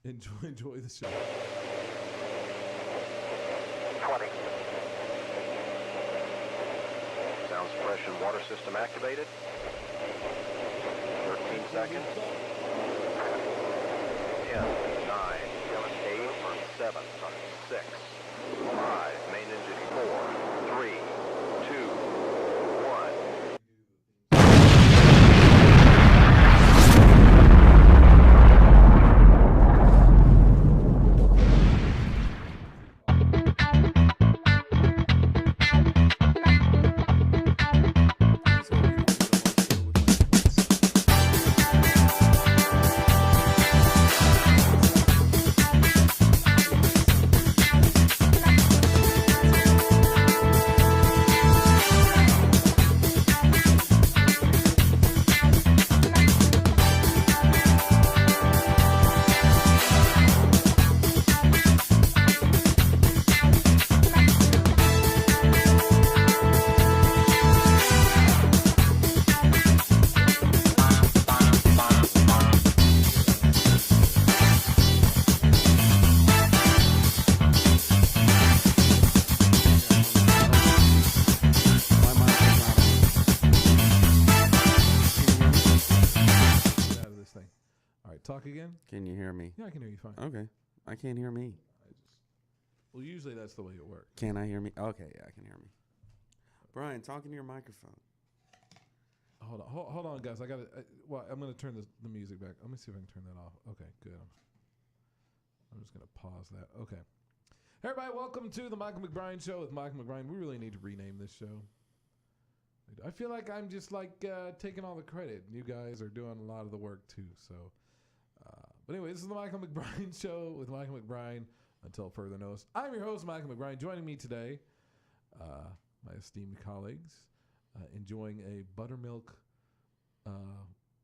Enjoy the show. 20. Sound suppression water system activated. 13 seconds. 10, 9, escape for 7, 6, 5, main engine 4, 3, 2, 1. Talk again? Can you hear me? Yeah, I can hear you fine. Okay. I can't hear me. Well, usually that's the way it works. Can I hear me? Okay, yeah, I can hear me. Brian, talk into your microphone. Hold on, guys. I'm going to turn the music back. Let me see if I can turn that off. Okay, good. I'm just going to pause that. Okay. Hey, everybody, welcome to the Michael McBrine Show with Michael McBrine. We really need to rename this show. I feel like I'm just taking all the credit. You guys are doing a lot of the work too. So, but anyway, this is the Michael McBrine Show with Michael McBrine. Until further notice, I'm your host, Michael McBrine. Joining me today, my esteemed colleagues, enjoying a buttermilk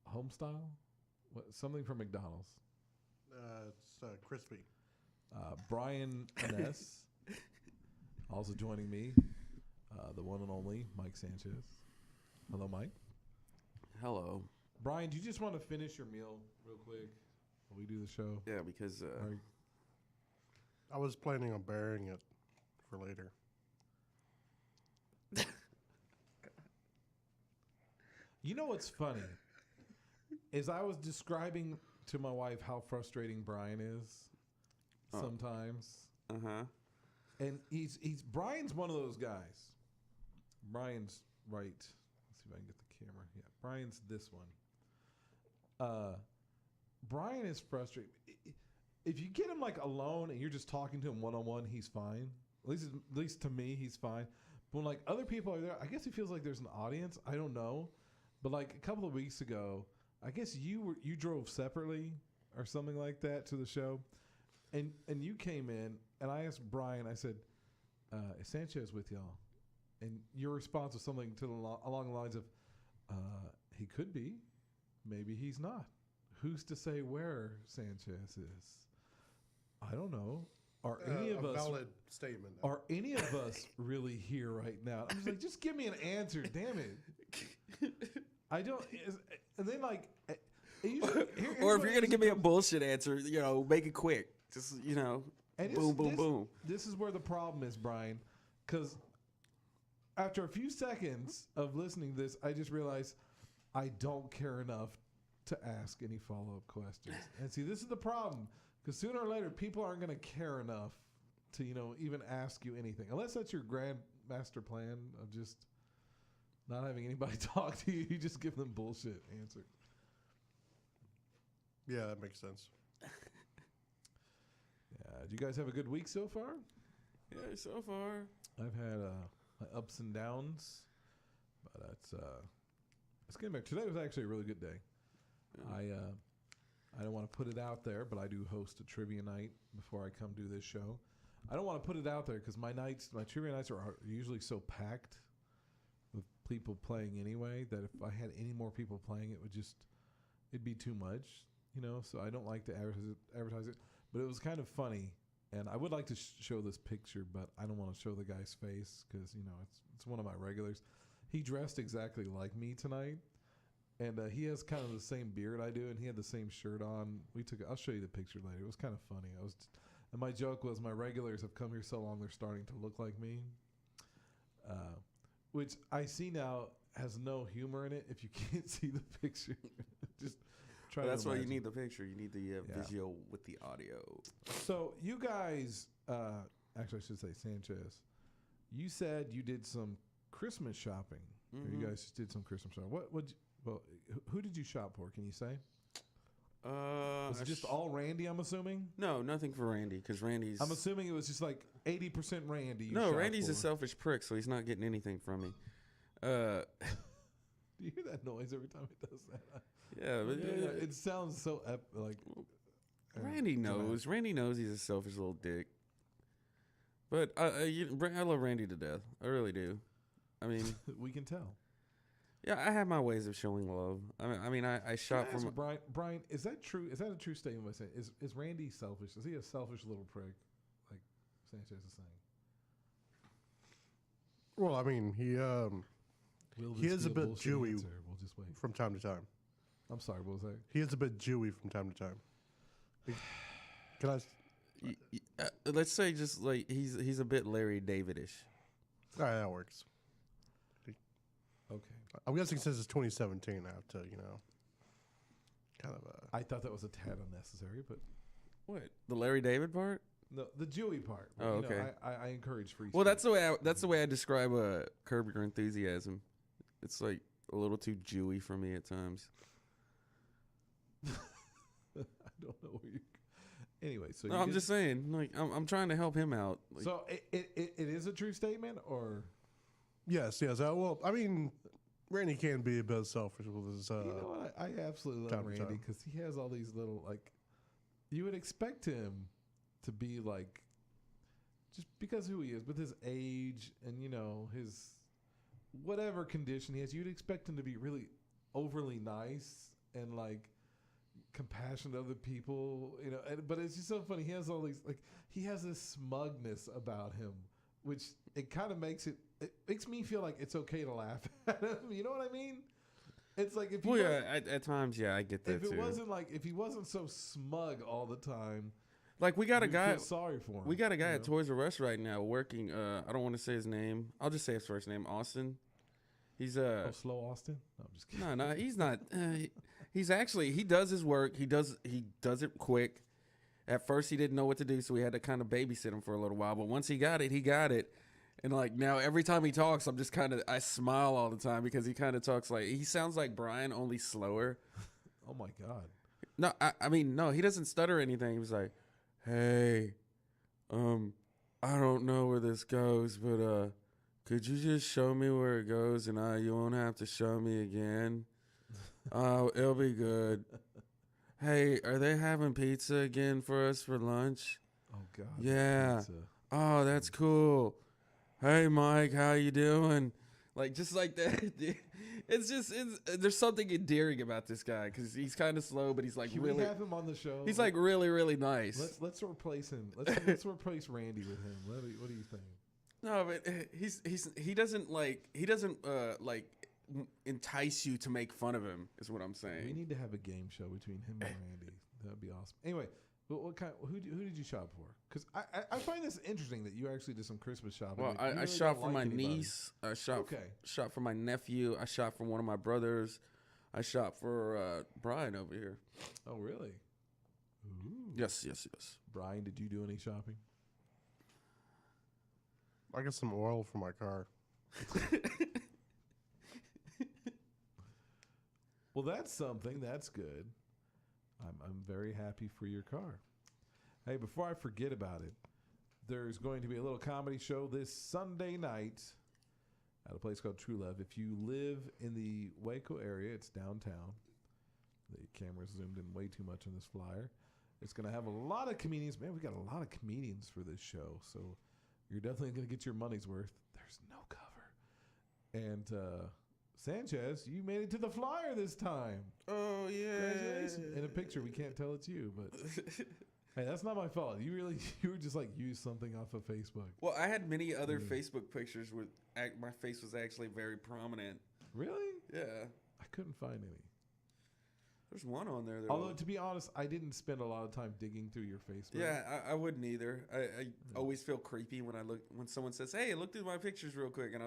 homestyle, something from McDonald's. It's crispy. Brian Ines, also joining me, the one and only Mike Sanchez. Hello, Mike. Hello. Brian, do you just want to finish your meal real quick while we do the show? Yeah, because I was planning on burying it for later. You know what's funny is I was describing to my wife how frustrating Brian is sometimes. Uh-huh. And he's Brian's one of those guys. Brian's right. Let's see if I can get the camera. Yeah, Brian's this one. Brian is frustrated. If you get him alone and you're just talking to him one-on-one, he's fine. At least to me, he's fine. But when other people are there, I guess he feels like there's an audience. I don't know. But a couple of weeks ago, I guess you drove separately or something like that to the show. And you came in and I asked Brian, I said, is Sanchez with y'all? And your response was something along the lines of, he could be, maybe he's not. Who's to say where Sanchez is? I don't know. Are any of us valid statement? Are any of us really here right now? I'm just just give me an answer, damn it. I don't. And then or if you're gonna give me a bullshit answer, make it quick. Just boom. This is where the problem is, Brian, because after a few seconds of listening to this, I just realized I don't care enough to ask any follow-up questions. And see, this is the problem, because sooner or later, people aren't going to care enough to, even ask you anything. Unless that's your grand master plan of just not having anybody talk to you. You just give them bullshit answers. Yeah, that makes sense. Yeah. Do you guys have a good week so far? Yeah, so far. I've had my ups and downs, but let's get back. Today was actually a really good day. Yeah. I don't want to put it out there, but I do host a trivia night before I come do this show. I don't want to put it out there because my trivia nights are usually so packed with people playing anyway that if I had any more people playing, it'd be too much, so I don't like to advertise it. But it was kind of funny, and I would like to show this picture, but I don't want to show the guy's face because, it's one of my regulars. He dressed exactly like me tonight, And he has kind of the same beard I do, and he had the same shirt on. I'll show you the picture later. It was kind of funny. And my joke was, my regulars have come here so long they're starting to look like me, which I see now has no humor in it. If you can't see the picture, just try. That's to why you imagine. need the picture. You need the visual with the audio. So you guys, actually, I should say Sanchez. You said you did some Christmas shopping. Mm-hmm. You guys just did some Christmas shopping. Who did you shop for? Can you say? Was it just all Randy, I'm assuming? No, nothing for Randy, because Randy's... I'm assuming it was just like 80% Randy. No, Randy's a selfish prick, so he's not getting anything from me. Do you hear that noise every time he does that? Yeah, but it sounds so Randy knows. Randy knows he's a selfish little dick. But I love Randy to death. I really do. I mean... we can tell. Yeah, I have my ways of showing love. I shop from Brian. Is that true? Is that a true statement? By saying is Randy selfish? Is he a selfish little prick, like Sanchez is saying? Well, I mean, he is a bit Jewy We'll just wait. from time to time. I'm sorry. What was that? He is a bit Jewy from time to time. Can I? Let's say just like he's a bit Larry David-ish. All right, that works. Okay. I'm guessing since it's 2017, I have to, kind of. I thought that was a tad unnecessary, but What, the Larry David part? no, the Jewy part. Oh, okay. I encourage free. Well, speech. that's the way I describe Curb Your Enthusiasm. It's like a little too Jewy for me at times. I don't know where you. Anyway, so No, I'm just saying, like I'm trying to help him out. Like, So it is a true statement, or Yes. Well, I mean, Randy can be a bit selfish with his. you know what? I absolutely love time to Randy time. because he has all these little you would expect him to be like, just because who he is, with his age and his whatever condition he has, you'd expect him to be really overly nice and like compassionate to other people, but it's just so funny. He has all these he has this smugness about him, which it kind of makes me feel like it's okay to laugh at him. You know what I mean? It's like if at times, I get that if too. it wasn't if he wasn't so smug all the time, Like we got a you'd guy. feel sorry for him. We got a guy you at know? Toys R Us right now working. I don't want to say his name. I'll just say his first name, Austin. He's Slow Austin. No, I'm just kidding. No, he's not. He's actually he does his work. He does it quick. At first, he didn't know what to do, so we had to kind of babysit him for a little while. But once he got it, he got it. And like now, every time he talks, I'm just I smile all the time because he kind of talks like he sounds like Brian, only slower. Oh my God. No, I mean no, he doesn't stutter or anything. He was like, "Hey, I don't know where this goes, but could you just show me where it goes, and you won't have to show me again? It'll be good. Hey, are they having pizza again for us for lunch? Oh God. Yeah. Pizza. Oh, that's cool. Hey, Mike, how you doing?" Like just like that. There's something endearing about this guy because he's kind of slow, but he's like Can really. we have him on the show? He's like really, really nice. Let's replace him. Let's replace Randy with him. What do you think? No, but he doesn't entice you to make fun of him. Is what I'm saying. We need to have a game show between him and Randy. That'd be awesome. Anyway, what kind? Who did you shop for? Because I find this interesting that you actually did some Christmas shopping. Well, Like, you I really shop don't for like my anybody. niece. I shop Okay. shop for my nephew. I shop for one of my brothers. I shop for Brian over here. Oh, really? Ooh. Yes. Brian, did you do any shopping? I got some oil for my car. Well, that's something. That's good. I'm very happy for your car. Hey, before I forget about it, there's going to be a little comedy show this Sunday night at a place called True Love. If you live in the Waco area, it's downtown. The camera's zoomed in way too much on this flyer. It's going to have a lot of comedians. Man, we got a lot of comedians for this show, so you're definitely going to get your money's worth. There's no cover. And Sanchez, you made it to the flyer this time. Oh yeah. Congratulations. In a picture, we can't tell it's you, but hey, that's not my fault. You were just like used something off of Facebook. Well, I had many other Facebook pictures where my face was actually very prominent. Really? Yeah. I couldn't find any. There's one on there. Although, to be honest, I didn't spend a lot of time digging through your Facebook. Yeah, I wouldn't either. I always feel creepy when when someone says, "Hey, look through my pictures real quick," and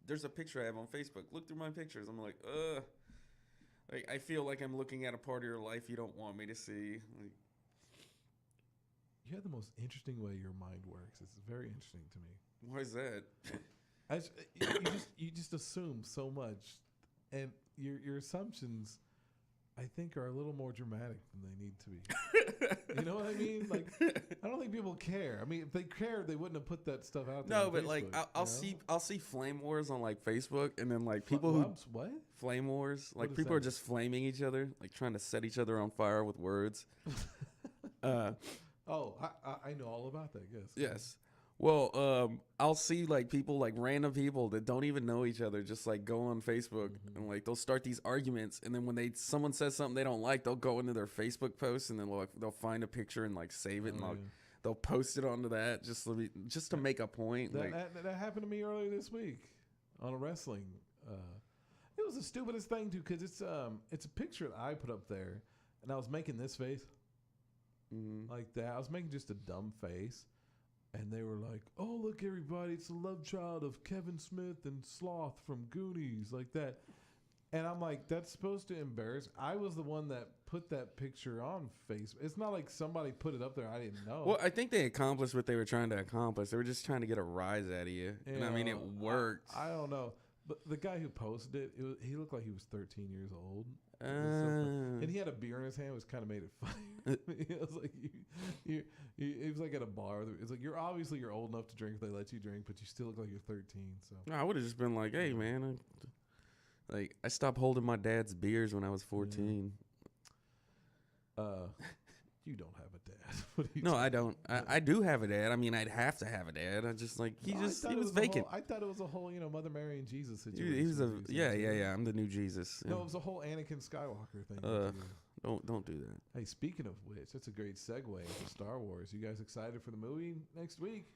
there's a picture I have on Facebook. Look through my pictures. I'm like, ugh. Like, I feel like I'm looking at a part of your life you don't want me to see. Like, you have the most interesting way your mind works. It's very interesting to me. why is that? You just assume so much, and your assumptions, I think, are a little more dramatic than they need to be. You know what I mean? Like, I don't think people care. I mean, if they cared, they wouldn't have put that stuff out there. No, on but Facebook, like I'll see flame wars on like Facebook, and then like people people who what? flame wars, like is people are that? just flaming each other, like trying to set each other on fire with words. Oh, I know all about that. Yes. Yes. Well, I'll see like people, like random people that don't even know each other, just like go on Facebook and like they'll start these arguments, and then when someone says something they don't like, they'll go into their Facebook post and then they'll find a picture and like save it and they'll post it onto that just to make a point. That happened to me earlier this week on a wrestling. It was the stupidest thing too, because it's a picture that I put up there, and I was making this face like that. I was making just a dumb face. And they were like, "Oh, look, everybody! It's the love child of Kevin Smith and Sloth from Goonies," like that. And I'm like, "That's supposed to embarrass." I was the one that put that picture on Facebook. It's not like somebody put it up there I didn't know. Well, I think they accomplished what they were trying to accomplish. They were just trying to get a rise out of you, and I mean, it worked. I don't know, but the guy who posted it, he looked like he was 13 years old. And he had a beer in his hand, which kind of made it funny. It was like he was like at a bar. It's like you're old enough to drink if they let you drink, but you still look like you're 13. So no, I would have just been like, "Hey, man, I stopped holding my dad's beers when I was 14." You don't have a dad. What are you No, talking I don't. I do have a dad. I mean, I'd have to have a dad. I just like he was vacant. I thought it was a whole Mother Mary and Jesus situation. He was yeah. I'm the new Jesus. No, it was a whole Anakin Skywalker thing. Don't do that. Hey, speaking of which, that's a great segue into Star Wars. You guys excited for the movie next week?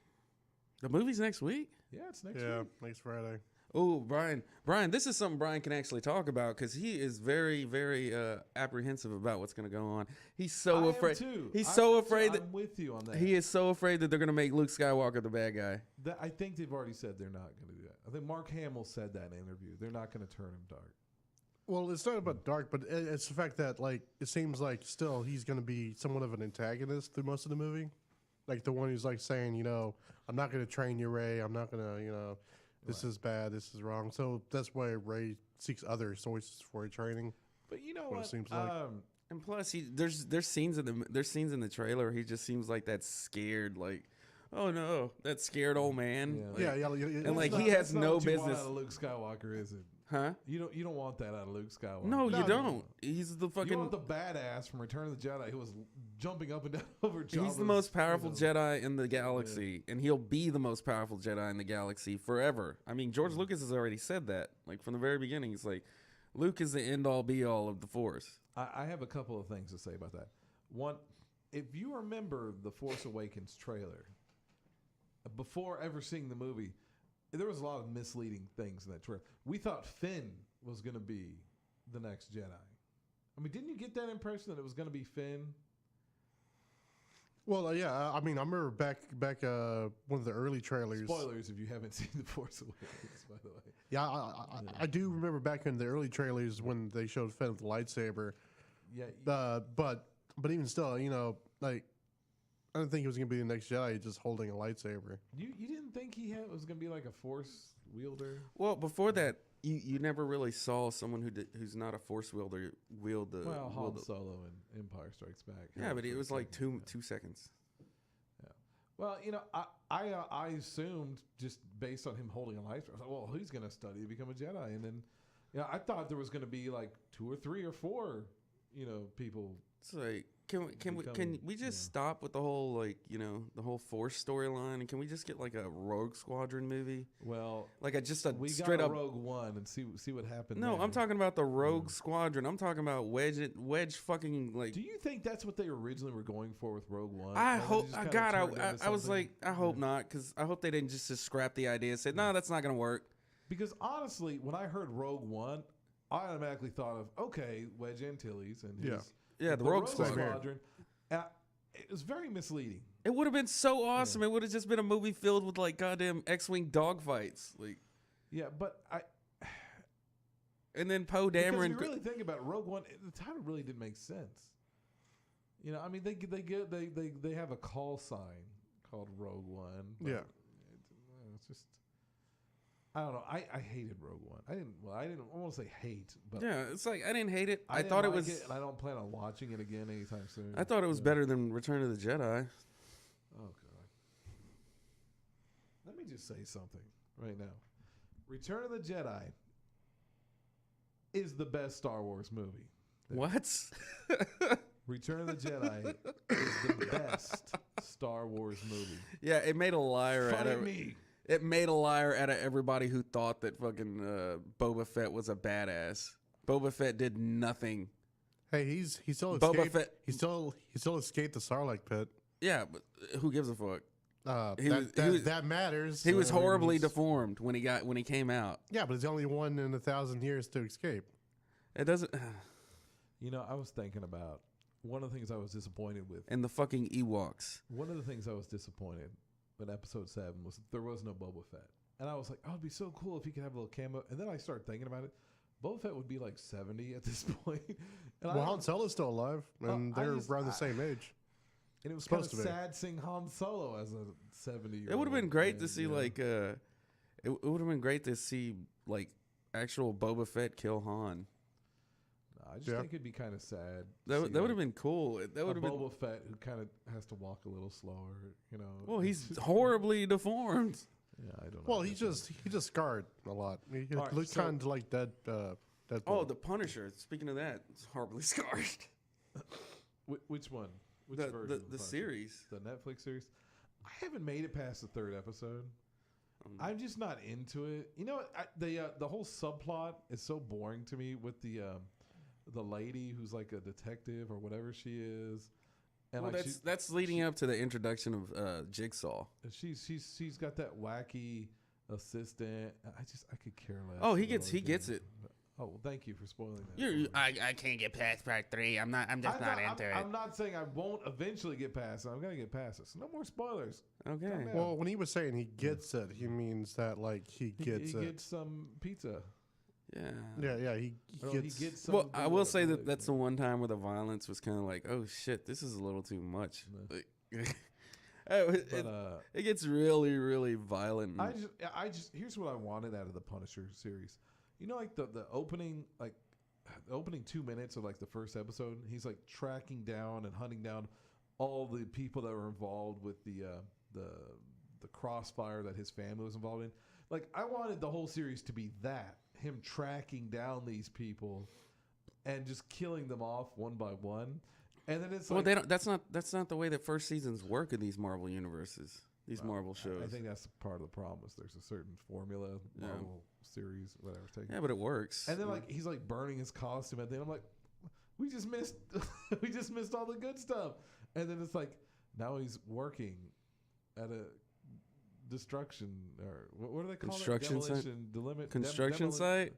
The movie's next week? Yeah, it's next Yeah, week. next Friday. Oh, Brian, this is something Brian can actually talk about because he is very, very apprehensive about what's going to go on. He's so afraid. He's so afraid that I'm with you on that. he is so afraid that they're going to make Luke Skywalker the bad guy. I think they've already said they're not going to do that. I think Mark Hamill said that in an interview. They're not going to turn him dark. Well, it's not about dark, but it's the fact that like it seems like still he's going to be somewhat of an antagonist through most of the movie, like the one who's like saying, I'm not going to train you, Rey. I'm not going to, this is bad. This is wrong. So that's why Rey seeks other sources for training. But you know what? It seems like. And plus, there's scenes in the trailer. He just seems like that scared, like, oh no, that scared old man. Yeah. And like he has no what you business. want out of Luke Skywalker, is it? Huh? You don't want that out of Luke Skywalker. No, you don't. He's the fucking. You want the badass from Return of the Jedi who was jumping up and down over Jabba's. He's the most powerful Jedi in the galaxy, and he'll be the most powerful Jedi in the galaxy forever. I mean, George Lucas has already said that. Like from the very beginning, he's like, Luke is the end all be all of the Force. I have a couple of things to say about that. One, if you remember the Force Awakens trailer, before ever seeing the movie, there was a lot of misleading things in that trailer. We thought Finn was going to be the next Jedi. I mean, didn't you get that impression that it was going to be Finn? Well, yeah. I mean, I remember back one of the early trailers. Spoilers if you haven't seen the Force Awakens, by the way. Yeah, I do remember back in the early trailers when they showed Finn with the lightsaber. Yeah. But even still, like. I didn't think he was going to be the next Jedi just holding a lightsaber. You didn't think was going to be like a Force wielder? Well, before that, you never really saw someone who's not a Force wielder wield the. Well, Han Solo in Empire Strikes Back. Yeah, but it was like two seconds. Yeah. Well, I assumed just based on him holding a lightsaber, I was like, well, he's going to study to become a Jedi, and then, I thought there was going to be like 2 or 3 or 4, people. It's like, can we just stop with the whole the whole Force storyline, and can we just get like a Rogue Squadron movie? Well, like we straight got up Rogue One and see what happened. No, there. I'm talking about the Rogue Squadron. I'm talking about Wedge fucking like. Do you think that's what they originally were going for with Rogue One? I hope. I was like, I hope not, because I hope they didn't just scrap the idea and say, no, that's not gonna work. Because honestly, when I heard Rogue One, I automatically thought of, okay, Wedge Antilles and his the Rogue Squadron. It was very misleading. It would have been so awesome. It would have just been a movie filled with like goddamn X-wing dogfights. Like, yeah, but and then Poe Dameron. If you really think about it, Rogue One, at the time it really didn't make sense. You know, I mean, they have a call sign called Rogue One. It's just, I don't know. I hated Rogue One. I won't say hate, but yeah, it's like I didn't hate it. I didn't thought like it was, and I don't plan on watching it again anytime soon. I thought it was better than Return of the Jedi. Oh God! Let me just say something right now. Return of the Jedi is the best Star Wars movie. What? Return of the Jedi is the best Star Wars movie. Yeah, it made a liar out of me. It made a liar out of everybody who thought that fucking Boba Fett was a badass. Boba Fett did nothing. Hey, he still Boba escaped. Fett- He still escaped the Sarlacc pit. Yeah, but who gives a fuck? That matters. He was I mean, horribly he's- deformed when he came out. Yeah, but he's the only one in 1,000 years to escape. It doesn't. You know, I was thinking about one of the things I was disappointed with. And the fucking Ewoks. One of the things I was disappointed with Episode 7 was that there was no Boba Fett. And I was like, oh, it'd be so cool if he could have a little cameo. And then I started thinking about it. Boba Fett would be like 70 at this point. And Well, Han Solo's still alive, and they're around the same age. And it was kind of Supposed to be. sad seeing Han Solo as a 70-year-old. It would have been great to see you know? like it would have been great to see like actual Boba Fett kill Han. I just think it'd be kind of sad. That would have been cool. That would have been Boba Fett who kind of has to walk a little slower, you know. Well, he's horribly deformed. Yeah, I don't know. Well, he just scarred a lot. He All right, looked so- kind of like Deadpool. Oh, the Punisher. Speaking of that, it's horribly scarred. Which one? Which version? The of Punisher? series. The Netflix series. I haven't made it past the third episode. I'm just not into it. You know what? The whole subplot is so boring to me with the lady who's like a detective or whatever she is. And Well, like that's leading up to the introduction of Jigsaw. she's got that wacky assistant. I could care less. Oh, he about gets all the gets things. it. Oh, well, thank you for spoiling that. I can't get past part 3. I'm just not into it. I'm not saying I won't eventually get past it. I'm gonna get past it. So no more spoilers. Okay. Calm down. Well, when he was saying he gets it, he means that like he gets he it. gets some pizza. Yeah. Yeah, he Or gets. he gets some. Well, I will say that that's the one time where the violence was kind of like, oh shit, this is a little too much. Like, it gets really, really violent. I just here's what I wanted out of the Punisher series. You know, like the opening, like the opening 2 minutes of like the first episode, he's like tracking down and hunting down all the people that were involved with the crossfire that his family was involved in. Like, I wanted the whole series to be that, him tracking down these people and just killing them off one by one. And then it's well, like, they don't. That's not the way that first seasons work in these Marvel universes. These Marvel shows. I think that's part of the problem. Is there's a certain formula, Marvel series, whatever. Yeah, but it works. And then like he's like burning his costume at the end. I'm like, we just missed all the good stuff. And then it's like now he's working at a destruction or what do they call Construction it? site? Construction site?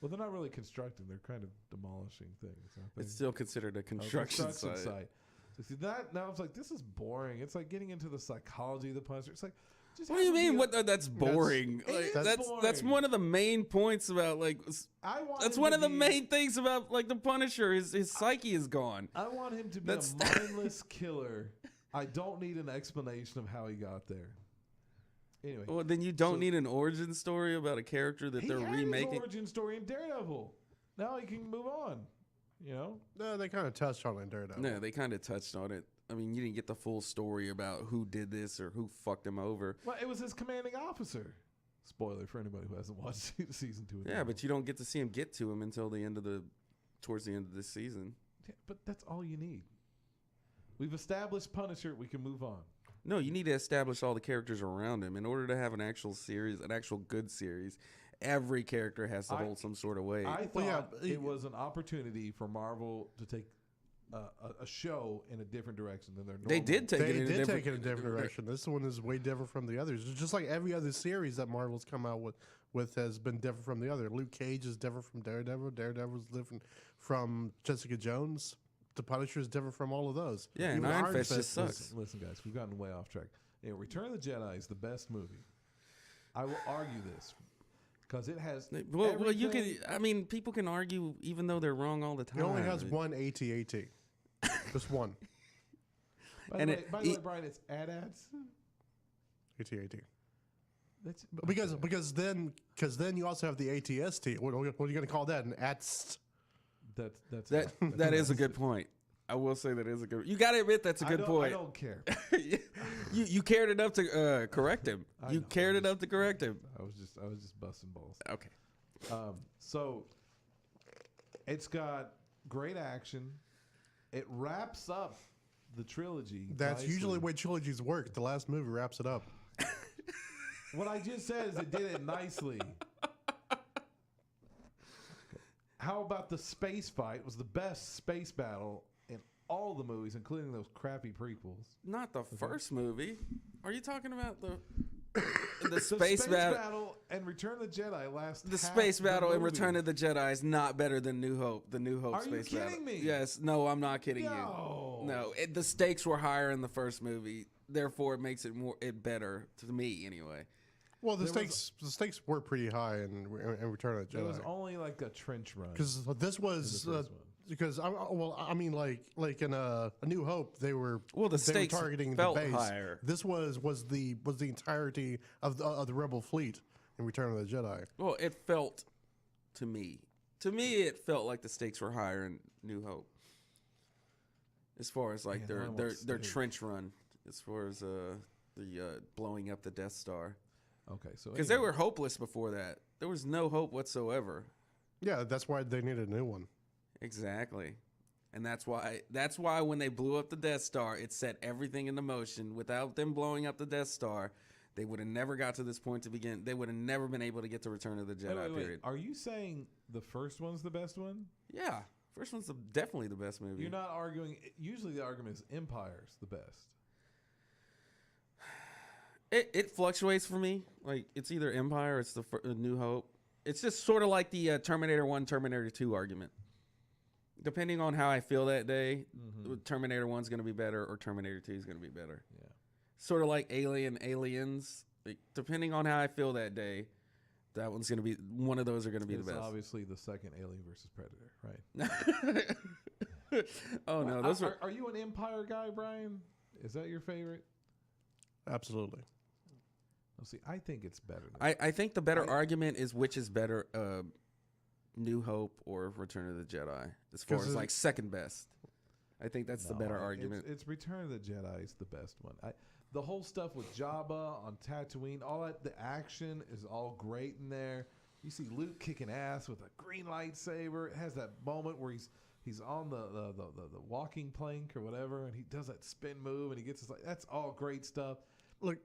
Well, they're not really constructing; they're kind of demolishing things. Aren't they? It's still considered a construction site. So see that now it's like this is boring. It's like getting into the psychology of the Punisher. It's like, just What do you have him mean? be a- That's boring. It Like, is that's boring. one of the main points about like. I want That's him one to of the be- main things about like the Punisher. His psyche is gone. I want him to be That's- a mindless killer. I don't need an explanation of how he got there. Anyway, Well, then you don't So- need an origin story about a character that he they're had remaking. his origin story in Daredevil. Now he can move on. You know, No, they kind of touched on it in Daredevil. No, they kind of touched on it. I mean, you didn't get the full story about who did this or who fucked him over. well, it was his commanding officer. Spoiler for anybody who hasn't watched season 2. Of Yeah, Daredevil. but you don't get to see him get to him until towards the end of this season. Yeah, but that's all you need. We've established Punisher. We can move on. No, you need to establish all the characters around him in order to have an actual series, an actual good series. Every character has to hold some sort of weight. I thought Well, yeah, it was an opportunity for Marvel to take a show in a different direction than their normal. They did take They it in a did different take it in a different direction. This one is way different from the others. It's just like every other series that Marvel's come out with with has been different from the other. Luke Cage is different from Daredevil. Daredevil is different from Jessica Jones. The Punisher is different from all of those. Yeah, and Even Iron Fist just sucks. Listen, guys, we've gotten way off track. Return of the Jedi is the best movie. I will argue this because it has. Well, you can. I mean, people can argue even though they're wrong all the time. It only has one AT-AT. Just one. By the way, Brian, it's AT-ATs. AT-AT. Because then you also have the ATST. What are you going to call that? An ATST. That is a good point. I will say that is a good. You got to admit that's a good point. I don't care. you cared enough to correct him. You cared enough to correct him. I was just busting balls. Okay. So it's got great action. It wraps up the trilogy. That's nicely. usually the way trilogies work. The last movie wraps it up. What I just said is it did it nicely. How about the space fight? It was the best space battle in all the movies, including those crappy prequels. Not the first movie. Are you talking about the The space battle and Return of the Jedi last. The space battle in Return of the Jedi is not better than New Hope. The New Hope Are space you battle. kidding me? Yes. No, I'm not kidding No. you. No. The stakes were higher in the first movie. Therefore, it makes it better to me anyway. Well, the stakes were pretty high in Return of the Jedi. It was only like a trench run. Because this was because I mean like in A New Hope they were stakes targeting felt the base. higher. This was the entirety of the Rebel fleet in Return of the Jedi. Well, it felt to me it felt like the stakes were higher in New Hope. As far as like their trench run, as far as the blowing up the Death Star. Okay, so because they were hopeless before that, there was no hope whatsoever. Yeah, that's why they needed a new one. Exactly, and that's why when they blew up the Death Star, it set everything into motion. Without them blowing up the Death Star, they would have never got to this point to begin. They would have never been able to get to Return of the Jedi. Period. Are you saying the first one's the best one? Yeah, first one's definitely the best movie. You're not arguing. Usually, the argument is Empire's the best. It fluctuates for me. Like, it's either Empire or it's the New Hope. It's just sort of like the Terminator 1, Terminator 2 argument. Depending on how I feel that day, Terminator 1's going to be better or Terminator 2 is going to be better. Yeah. Sort of like Aliens. Like, depending on how I feel that day, that one's going to be, one of those are going to be the best. Obviously the second Alien versus Predator, right? Oh, no. Those are you an Empire guy, Brian? Is that your favorite? Absolutely. See, I think it's better. I think the better argument is which is better, New Hope or Return of the Jedi, as far as like second best. I think that's the better argument. It's Return of the Jedi is the best one. The whole stuff with Jabba on Tatooine, all that, the action is all great in there. You see Luke kicking ass with a green lightsaber. It has that moment where he's on the walking plank or whatever, and he does that spin move, and he gets his that's all great stuff.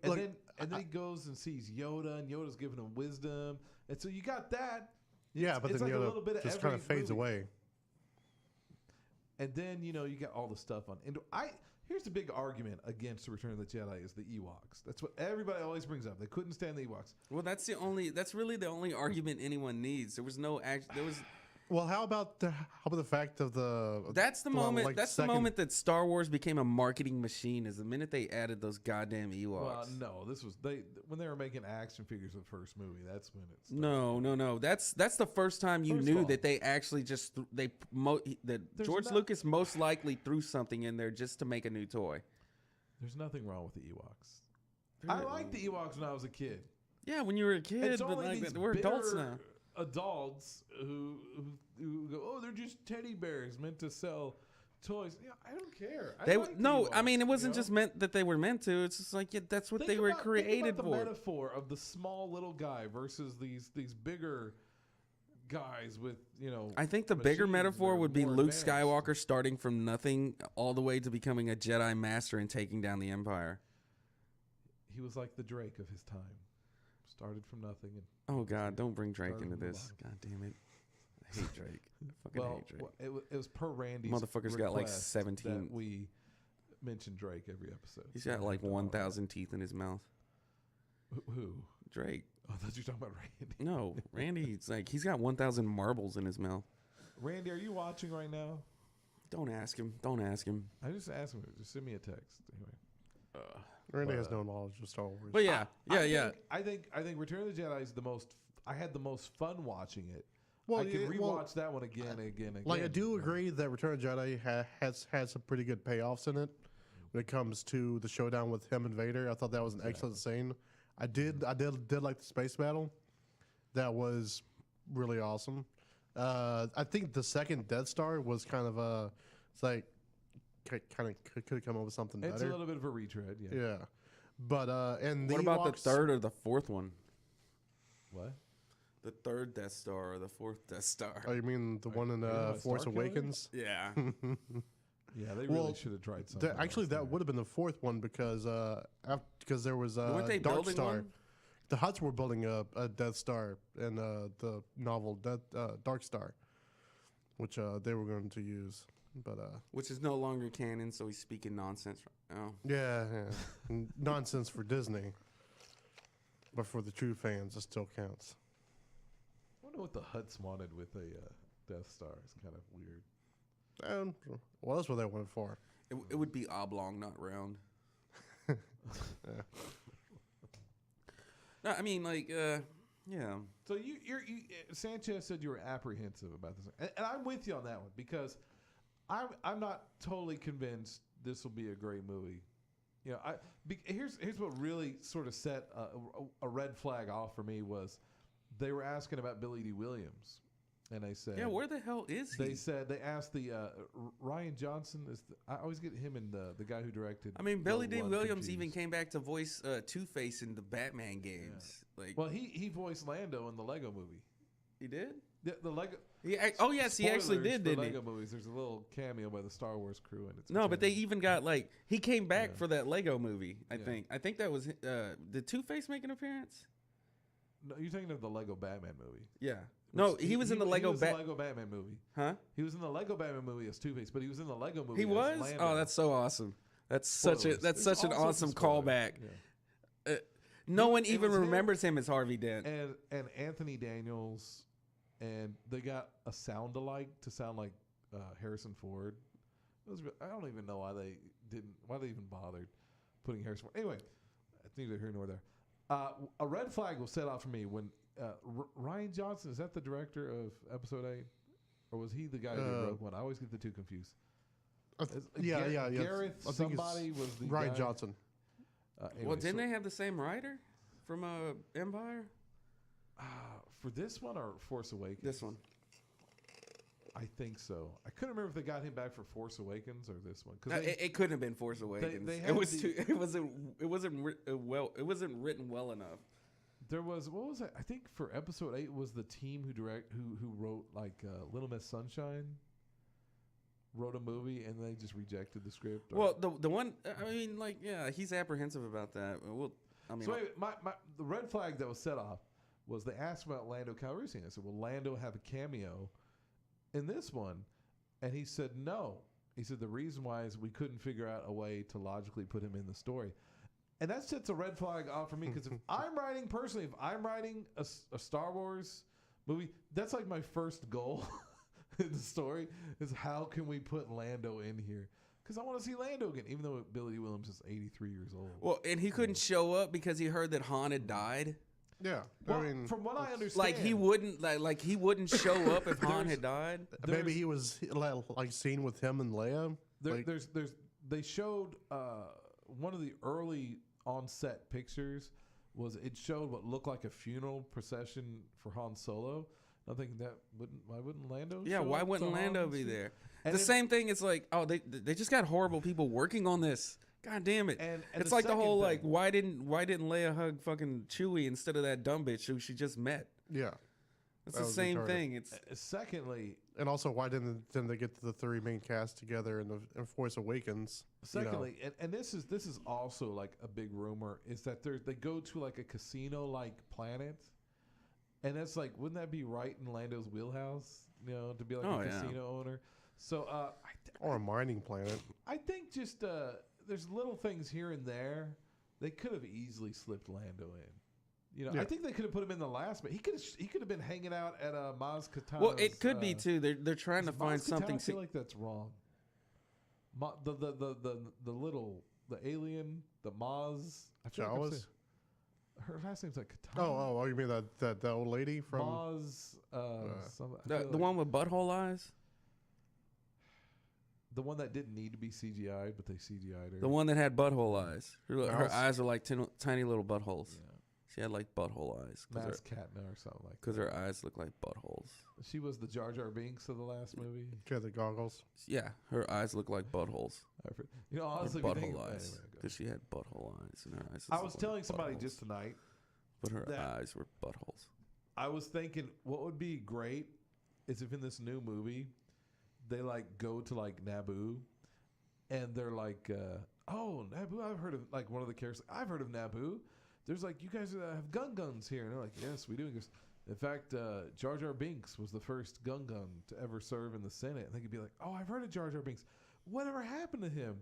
Then he goes and sees Yoda, and Yoda's giving him wisdom, and so you got that. Yeah, but then like Yoda a little bit just of kind of fades away. And then you got all the stuff on Endor. Here's the big argument against the Return of the Jedi is the Ewoks. That's what everybody always brings up. They couldn't stand the Ewoks. Well, that's really the only argument anyone needs. There was no Well, how about the fact of the? That's the moment. Like that's the moment that Star Wars became a marketing machine. Is the minute they added those goddamn Ewoks. Well, no, this was when they were making action figures of the first movie. That's when it started. No. That's the first time you knew that they actually just George Lucas most likely threw something in there just to make a new toy. There's nothing wrong with the Ewoks. I liked the Ewoks when I was a kid. Yeah, when you were a kid, but like we're adults now. Adults who go, oh, they're just teddy bears meant to sell toys. Yeah, I don't care. I mean, it wasn't just meant that they were meant to. It's just like that's what they were created for. The metaphor of the small little guy versus these bigger guys with I think the bigger metaphor would be Luke Skywalker starting from nothing all the way to becoming a Jedi Master and taking down the Empire. He was like the Drake of his time. Started from nothing. Oh, God, don't bring Drake into this. God damn it. I hate Drake. I fucking hate Drake. It was per Randy's motherfucker's got like 17. That we mention Drake every episode. He's got like 1,000 teeth in his mouth. Who? Drake. Oh, I thought you were talking about Randy. No, Randy's like he's got 1,000 marbles in his mouth. Randy, are you watching right now? Don't ask him. Don't ask him. I just asked him. Just send me a text. Anyway. Randy has no knowledge of Star Wars. But yeah. I think Return of the Jedi is the most. I had the most fun watching it. Well, I can rewatch that one again and again. Like I do agree that Return of the Jedi has some pretty good payoffs in it when it comes to the showdown with him and Vader. I thought that was an excellent scene. I did like the space battle. That was really awesome. I think the second Death Star was kind of it's like kind of could have come up with something better. It's a little bit of a retread, yeah. Yeah, but and What about the third or the fourth one? What? The third Death Star or the fourth Death Star? Oh, you mean the one in Force Awakens? Yeah. Yeah, they really should have tried something. Actually, that would have been the fourth one because there was Weren't they Dark building Star. one? The Hutts were building a Death Star in the novel Dark Star, which they were going to use, but Which is no longer canon, so he's speaking nonsense right now. yeah. Nonsense for Disney, but for the true fans, it still counts. I wonder what the Hutts wanted with a Death Star. It's kind of weird. And well, that's what they went for. It would be oblong, not round. Yeah. No, I mean, like, yeah. So you're Sanchez said you were apprehensive about this, and I'm with you on that one because I'm not totally convinced this will be a great movie. You know, here's what really sort of set a red flag off for me was they were asking about Billy D. Williams, and they said, Yeah, where the hell is he? They asked the Ryan Johnson I always get him and the guy who directed. I mean, Billy D. Rogue One Williams confused. even came back to voice Two-Face in the Batman games. Like, Well, he voiced Lando in the Lego movie. he did? The Lego. Oh, yes, he actually Spoilers did, for didn't he? Lego movies. There's a little cameo by the Star Wars crew, and it's No, but they even got, like, he came back Yeah. for that Lego movie, I Yeah. think. I think that was, did Two-Face make an appearance? No, you're thinking of the Lego Batman movie. Yeah. No, he was in the Lego Lego Batman movie. Huh? He was in the Lego Batman movie as Two-Face, but he was in the Lego movie. He as was? Lando. Oh, that's so awesome. That's Spoilers. such There's an all sorts of awesome spoilers. callback. Yeah. No one It even was him remembers him as Harvey Dent. And Anthony Daniels, and they got a sound alike to sound like Harrison Ford. I don't even know why they even bothered putting Harrison Ford. Anyway, it's neither here nor there. A red flag was set off for me when Ryan Johnson, is that the director of Episode 8? Or was he the guy who did Rogue One? I always get the two confused. Yeah. Gareth I think somebody was the Ryan guy. Johnson. Anyway, Well, didn't they have the same writer from Empire? for this one or Force Awakens? This one. I think so. I couldn't remember if they got him back for Force Awakens or this one. Cause It couldn't have been Force Awakens. they It had was the- it wasn't written well enough. There was, what was it? I think for Episode 8 was the team who wrote like Little Miss Sunshine. Wrote a movie and they just rejected the script. Well, the one, I mean, like, yeah, he's apprehensive about that. So anyway, the red flag that was set off was they asked about Lando Calrissian. I said, "Will Lando have a cameo in this one?" And he said, "No." He said the reason why is we couldn't figure out a way to logically put him in the story. And that sets a red flag off for me because if I'm writing a Star Wars movie, that's like my first goal in the story is how can we put Lando in here? Because I want to see Lando again, even though Billy D. Williams is 83 years old. Well, and he couldn't show up because he heard that Han had died. Yeah, Well, I mean, from what I understand, Like he wouldn't show up if Han had died. maybe he was like seen with him and Leia. They showed one of the early on-set pictures was it showed what looked like a funeral procession for Han Solo. I'm thinking why wouldn't Lando? Yeah, show why up wouldn't to Lando Han's be funeral? there? And The same thing. It's like, oh, they just got horrible people working on this. God damn it! And It's the like the second whole thing- like, why didn't Leia hug fucking Chewie instead of that dumb bitch who she just met? Yeah, It's That the was same retarded. thing. It's Secondly, and also why didn't they get the three main cast together in Force Awakens? and this is also like a big rumor is that they go to like a casino like planet, and it's like wouldn't that be right in Lando's wheelhouse? You know, to be like Oh, a yeah. casino owner. So Or a mining planet. I think just there's little things here and there. They could have easily slipped Lando in. You know, Yeah. I think they could have put him in the last, but he could have been hanging out at Maz Kanata's. Well, it could be too. They're trying to find something. I feel like that's wrong. The alien, the Maz. I feel like I'm Jawas? saying- her last name's like Katana. Oh, you mean that old lady from? Maz. The one with butthole eyes. The one that didn't need to be CGI'd, but they CGI'd her. The one that had butthole eyes. Her Mouse? eyes are like tiny little buttholes. Yeah. She had like butthole eyes. Maz Katna or something like that. Because her eyes look like buttholes. She was the Jar Jar Binks of the last movie. She had the goggles. Yeah, her eyes look like buttholes. You know, honestly, Or if you think- butthole eyes. anyway, go. Because she had butthole eyes in her eyes. I look was like telling somebody buttholes. just tonight. But her that- eyes were buttholes. I was thinking what would be great is if in this new movie they like go to like Naboo and they're like, oh, Naboo, I've heard of like one of the characters. I've heard of Naboo. There's like, you guys have guns here. And they're like, yes, we do. And he goes, in fact, Jar Jar Binks was the first gun to ever serve in the Senate. And they could be like, oh, I've heard of Jar Jar Binks. Whatever happened to him?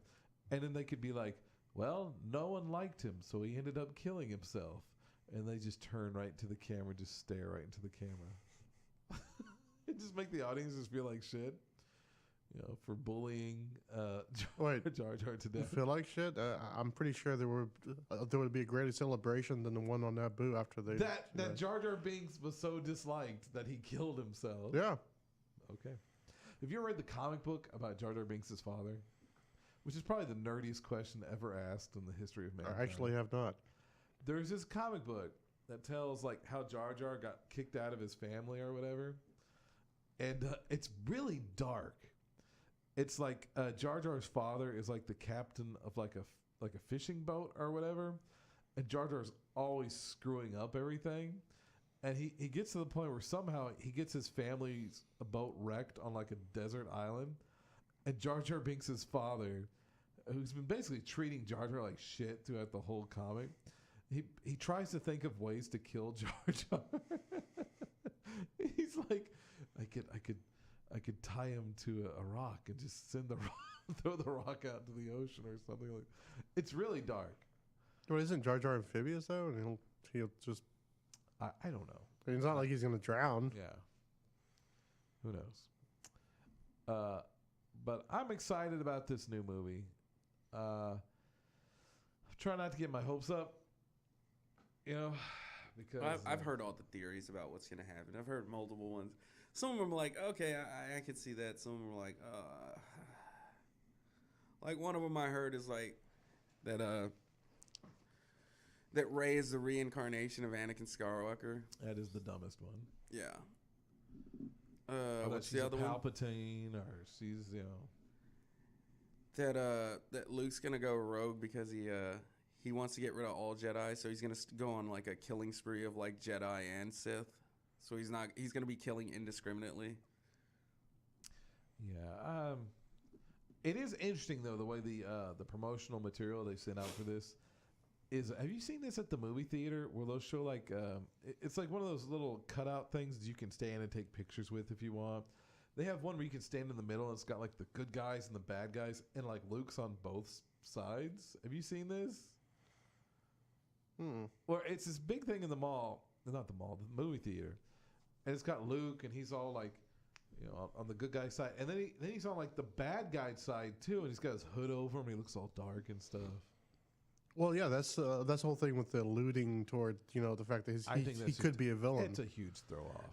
And then they could be like, well, no one liked him, so he ended up killing himself. And they just turn right to the camera, just stare right into the camera. It just make the audience just feel like shit, you know, for bullying Wait, Jar Jar to you death. feel like shit? I'm pretty sure there would be a greater celebration than the one on Naboo after they. That Jar Jar Binks was so disliked that he killed himself. Yeah. Okay. Have you ever read the comic book about Jar Jar Binks' father? Which is probably the nerdiest question ever asked in the history of mankind. I actually have not. There's this comic book that tells like how Jar Jar got kicked out of his family or whatever, and it's really dark. It's like Jar Jar's father is like the captain of like a fishing boat or whatever, and Jar Jar's always screwing up everything, and he gets to the point where somehow he gets his family's boat wrecked on like a desert island, and Jar Jar Binks' father, who's been basically treating Jar Jar like shit throughout the whole comic. He tries to think of ways to kill Jar Jar. He's like, I could tie him to a rock and just send the rock, throw the rock out to the ocean or something like. It's really dark. Well, isn't Jar Jar amphibious though? And he'll just. I don't know. It's not like he's gonna drown. Yeah. Who knows? But I'm excited about this new movie. I'm trying not to get my hopes up. You know, because I've heard all the theories about what's going to happen. I've heard multiple ones. Some of them are like, okay, I could see that. Some of them are like one of them I heard is like that Rey is the reincarnation of Anakin Skywalker. that is the dumbest one. Yeah. Or that What's she's the other a one? Palpatine, or she's That Luke's gonna go rogue because he wants to get rid of all Jedi, so he's gonna go on like a killing spree of like Jedi and Sith. So he's gonna be killing indiscriminately. Yeah. It is interesting though the way the promotional material they sent out for this is. Have you seen this at the movie theater where they'll show like it's like one of those little cutout things that you can stand and take pictures with if you want. They have one where you can stand in the middle and it's got like the good guys and the bad guys and like Luke's on both sides. Have you seen this? Or it's this big thing in the mall, not the mall, the movie theater, and it's got Luke and he's all like, you know, on the good guy side, and then he's on like the bad guy side too, and he's got his hood over him. He looks all dark and stuff. Well, yeah, that's the whole thing with the alluding toward the fact that he could be a villain. It's a huge throw off.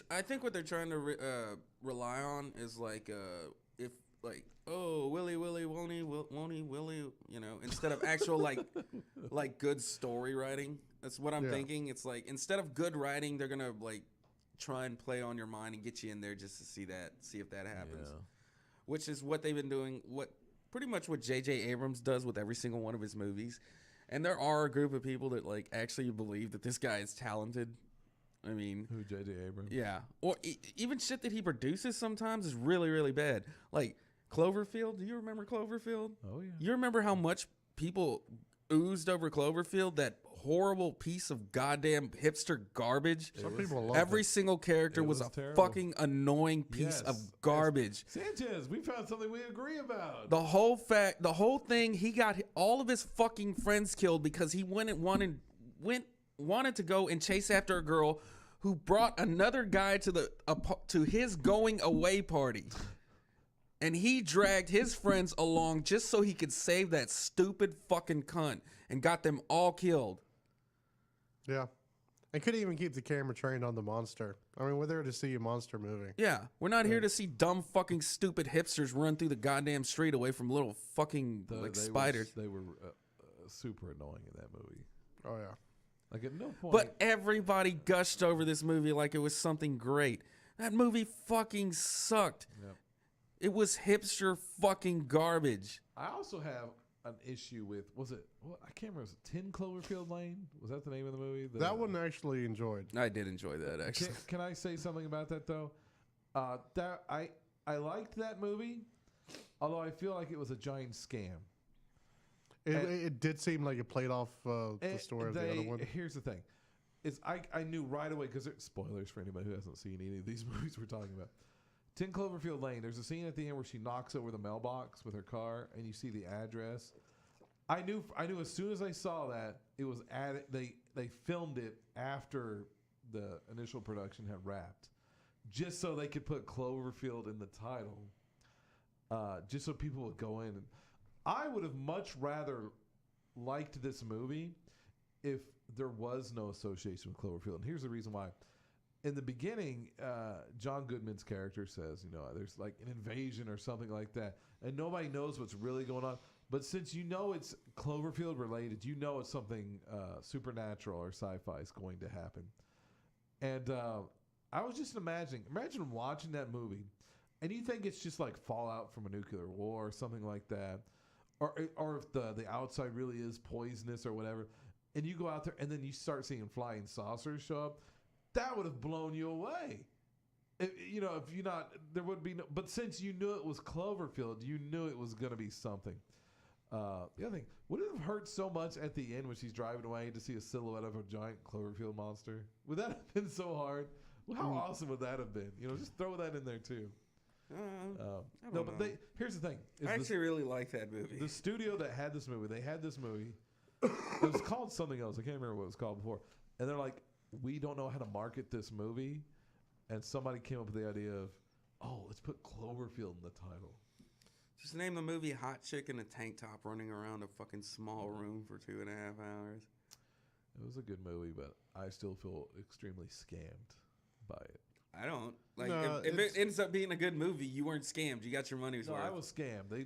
I think what they're trying to rely on is like if like, oh, Willy won't he Willy, instead of actual like good story writing. That's what I'm thinking. It's like instead of good writing, they're gonna like try and play on your mind and get you in there just to see if that happens. Yeah. Which is what they've been doing. Pretty much what J.J. Abrams does with every single one of his movies. And there are a group of people that like actually believe that this guy is talented. I mean, Who, J.J. Abrams? yeah. Or even shit that he produces sometimes is really, really bad. Like Cloverfield. Do you remember Cloverfield? Oh yeah. You remember how much people oozed over Cloverfield? That horrible piece of goddamn hipster garbage. Some people love Every it. single character It was was a terrible. fucking annoying piece of Yes. garbage. Sanchez, we found something we agree about. The whole thing, he got all of his fucking friends killed because he went wanted to go and chase after a girl who brought another guy to his going away party. And he dragged his friends along just so he could save that stupid fucking cunt and got them all killed. Yeah. And couldn't even keep the camera trained on the monster. I mean, we're there to see a monster movie. Yeah, we're not here to see dumb fucking stupid hipsters run through the goddamn street away from little fucking spiders. They were super annoying in that movie. Oh, yeah. Like at no point. But everybody gushed over this movie like it was something great. That movie fucking sucked. Yep. It was hipster fucking garbage. I also have an issue with, I can't remember, was it 10 Cloverfield Lane? Was that the name of the movie? That one I actually enjoyed. I did enjoy that, actually. Can I say something about that, though? That I liked that movie, although I feel like it was a giant scam. It did seem like it played off the story of the other one. Here's the thing. I knew right away, because spoilers for anybody who hasn't seen any of these movies we're talking about. 10 Cloverfield Lane, there's a scene at the end where she knocks over the mailbox with her car, and you see the address. I knew as soon as I saw that, it was added. They filmed it after the initial production had wrapped, just so they could put Cloverfield in the title, just so people would go in. And I would have much rather liked this movie if there was no association with Cloverfield. And here's the reason why. In the beginning, John Goodman's character says, there's like an invasion or something like that, and nobody knows what's really going on. But since it's Cloverfield related, it's something supernatural or sci-fi is going to happen. And I was just imagine watching that movie, and you think it's just like fallout from a nuclear war or something like that, or if the outside really is poisonous or whatever, and you go out there and then you start seeing flying saucers show up. That would have blown you away. If you're not, there would be no. But since you knew it was Cloverfield, you knew it was going to be something. The other thing, would it have hurt so much at the end when she's driving away to see a silhouette of a giant Cloverfield monster? Would that have been so hard? Well, how awesome would that have been? Just throw that in there too. I don't know. Here's the thing. I actually really like that movie. The studio that had this movie, it was called something else. I can't remember what it was called before. And they're like, we don't know how to market this movie, and somebody came up with the idea of, let's put Cloverfield in the title. Just name the movie Hot Chick in a Tank Top running around a fucking small room for 2.5 hours. It was a good movie, but I still feel extremely scammed by it. I don't. No, if it ends up being a good movie, you weren't scammed. You got your money's worth. I was scammed.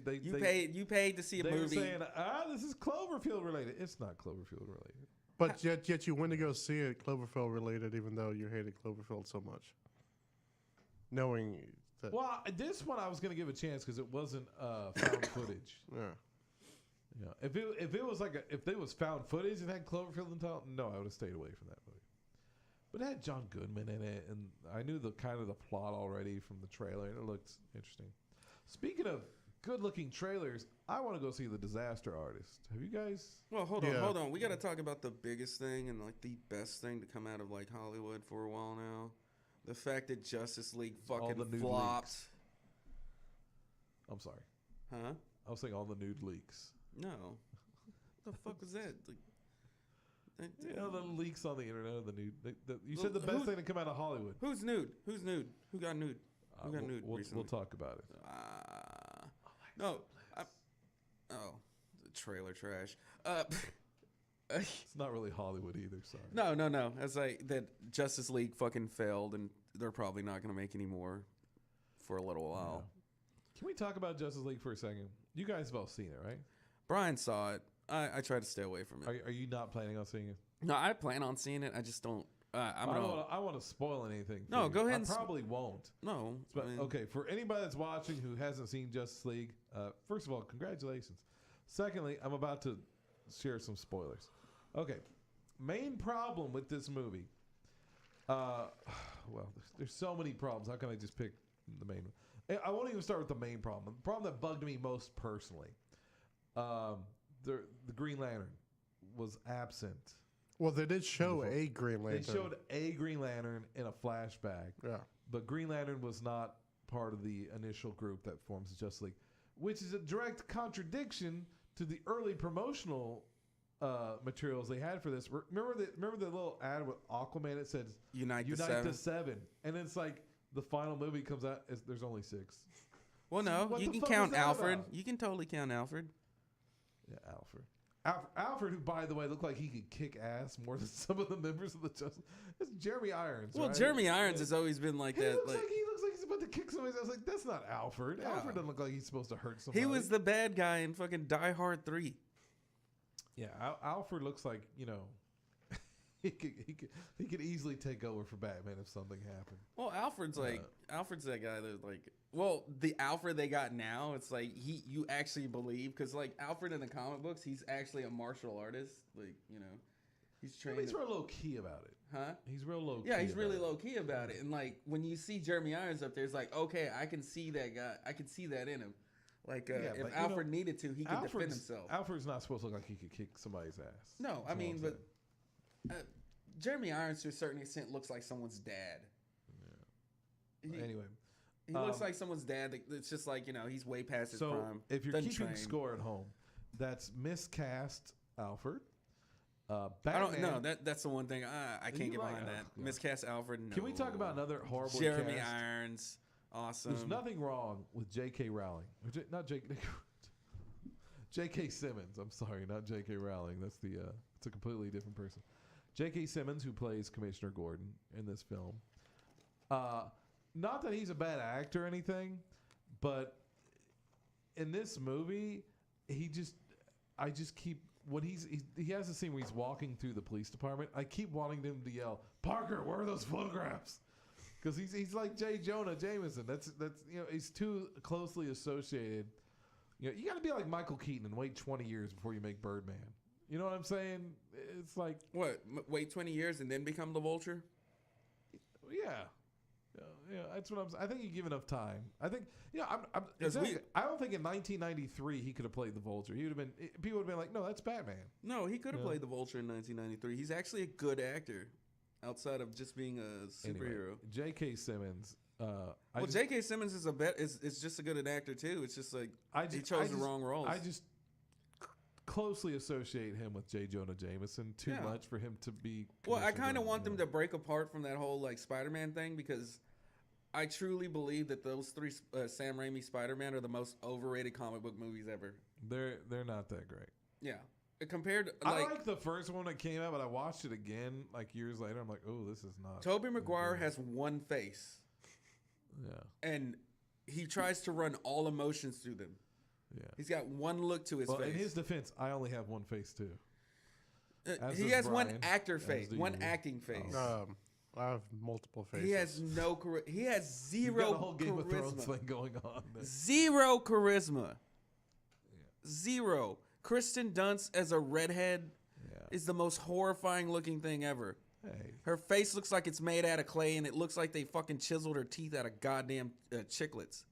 You paid to see a movie. They were saying, this is Cloverfield related. It's not Cloverfield related. But yet you went to go see it Cloverfield related, even though you hated Cloverfield so much. Knowing that. Well, this one I was going to give a chance because it wasn't found footage. Yeah. If it was if it was found footage and had Cloverfield in the title, no, I would have stayed away from that movie. But it had John Goodman in it, and I knew the plot already from the trailer, and it looked interesting. Speaking of good-looking trailers, I want to go see The Disaster Artist. Have you guys? Well, hold on. We got to talk about the biggest thing and the best thing to come out of Hollywood for a while now. The fact that Justice League fucking flopped. Leaks. I'm sorry. Huh? I was saying all the nude leaks. No. What the fuck was that? The leaks on the internet. You said the best thing to come out of Hollywood. Who's nude? Who got nude? Who got nude recently? We'll talk about it. No. The trailer trash. It's not really Hollywood either, sorry. No. It's like that Justice League fucking failed, and they're probably not going to make any more for a little while. Yeah. Can we talk about Justice League for a second? You guys have all seen it, right? Brian saw it. I try to stay away from it. Are you not planning on seeing it? No, I plan on seeing it. I just don't. I want to spoil anything. No, go ahead. I probably won't. No. But, okay, for anybody that's watching who hasn't seen Justice League, first of all, congratulations. Secondly, I'm about to share some spoilers. Okay, main problem with this movie. Well, there's so many problems. How can I just pick the main one? I won't even start with the main problem. The problem that bugged me most personally. The Green Lantern was absent. Well, they did show a Green Lantern. They showed a Green Lantern in a flashback. Yeah. But Green Lantern was not part of the initial group that forms the Justice League, which is a direct contradiction to the early promotional materials they had for this. Remember the little ad with Aquaman? It said Unite the to Seven. 7, and it's like the final movie comes out. There's only 6. Well, no, What you the can fuck count was that Alfred. about? You can totally count Alfred. Yeah, Alfred. Alfred, who by the way looked like he could kick ass more than some of the members of the Justice. It's Jeremy Irons. Well, right? Jeremy Irons has always been like He that. looks Like, like he's about to kick somebody. I was like, that's not Alfred. Yeah. Alfred doesn't look like he's supposed to hurt somebody. he was the bad guy in fucking Die Hard 3. Yeah, Alfred looks like he could easily take over for Batman if something happened. Well, Alfred's that guy that like. Well, the Alfred they got now, it's like you actually believe because like Alfred in the comic books, he's actually a martial artist. Like he's trained. He's real low key about it. Huh? He's real low. Yeah, key he's really about low key about it. And like when you see Jeremy Irons up there, it's like okay, I can see that guy. I can see that in him. Like if but, Alfred needed to, he could defend himself. Alfred's not supposed to look like he could kick somebody's ass. No, That's I mean, all I'm but Jeremy Irons to a certain extent looks like someone's dad. saying. Anyway, He looks like someone's dad. It's just like he's way past his so prime. if you're Doesn't keeping train. score at home, that's miscast Alfred. I Batman. don't know. That's the one thing I can't You get like- behind oh, that. God. Miscast Alfred. No. Can we talk about another horrible Jeremy cast? Irons? Awesome. There's nothing wrong with J.K. Rowling. Not J.K. Simmons. I'm sorry, not J.K. Rowling. That's it's a completely different person. J.K. Simmons, who plays Commissioner Gordon in this film. Not that he's a bad actor or anything, but in this movie, I just keep when he has a scene where he's walking through the police department. I keep wanting him to yell, "Parker, where are those photographs?" Because he's like J. Jonah Jameson. That's he's too closely associated. You got to be like Michael Keaton and wait 20 years before you make Birdman. You know what I'm saying? It's like What? Wait 20 years and then become the Vulture? yeah. That's what I'm saying. I think you give enough time. I think I don't think in 1993 he could have played the Vulture. He would have been. People would have been like, no, that's Batman. No, he could have Yeah. played the Vulture in 1993. He's actually a good actor, outside of just being a superhero. Anyway, J.K. Simmons. J.K. Simmons is just as good an actor too. It's just like he chose the wrong roles. I just closely associate him with J. Jonah Jameson too Yeah. much for him to be. Well, I Commissioner kind of Gordon, want them to break apart from that whole like Spider-Man thing because I truly believe that those three Sam Raimi Spider-Man are the most overrated comic book movies ever. They're not that great. Yeah, compared to, I like the first one that came out, but I watched it again like years later. I'm like, oh, this is not. Tobey Maguire has one face, Yeah. and he tries to run all emotions through them. Yeah. He's got one look to his Well, face. in his defense, I only have one face too. As He does has one Brian, actor as face, do one you. acting face. I have multiple faces. He has no he has You've zero got a whole Game of Thrones charisma. thing going on. Zero charisma. Zero. Kristen Dunst as a redhead is the most horrifying looking thing ever. Hey, Her face looks like it's made out of clay, and it looks like they fucking chiseled her teeth out of goddamn chiclets.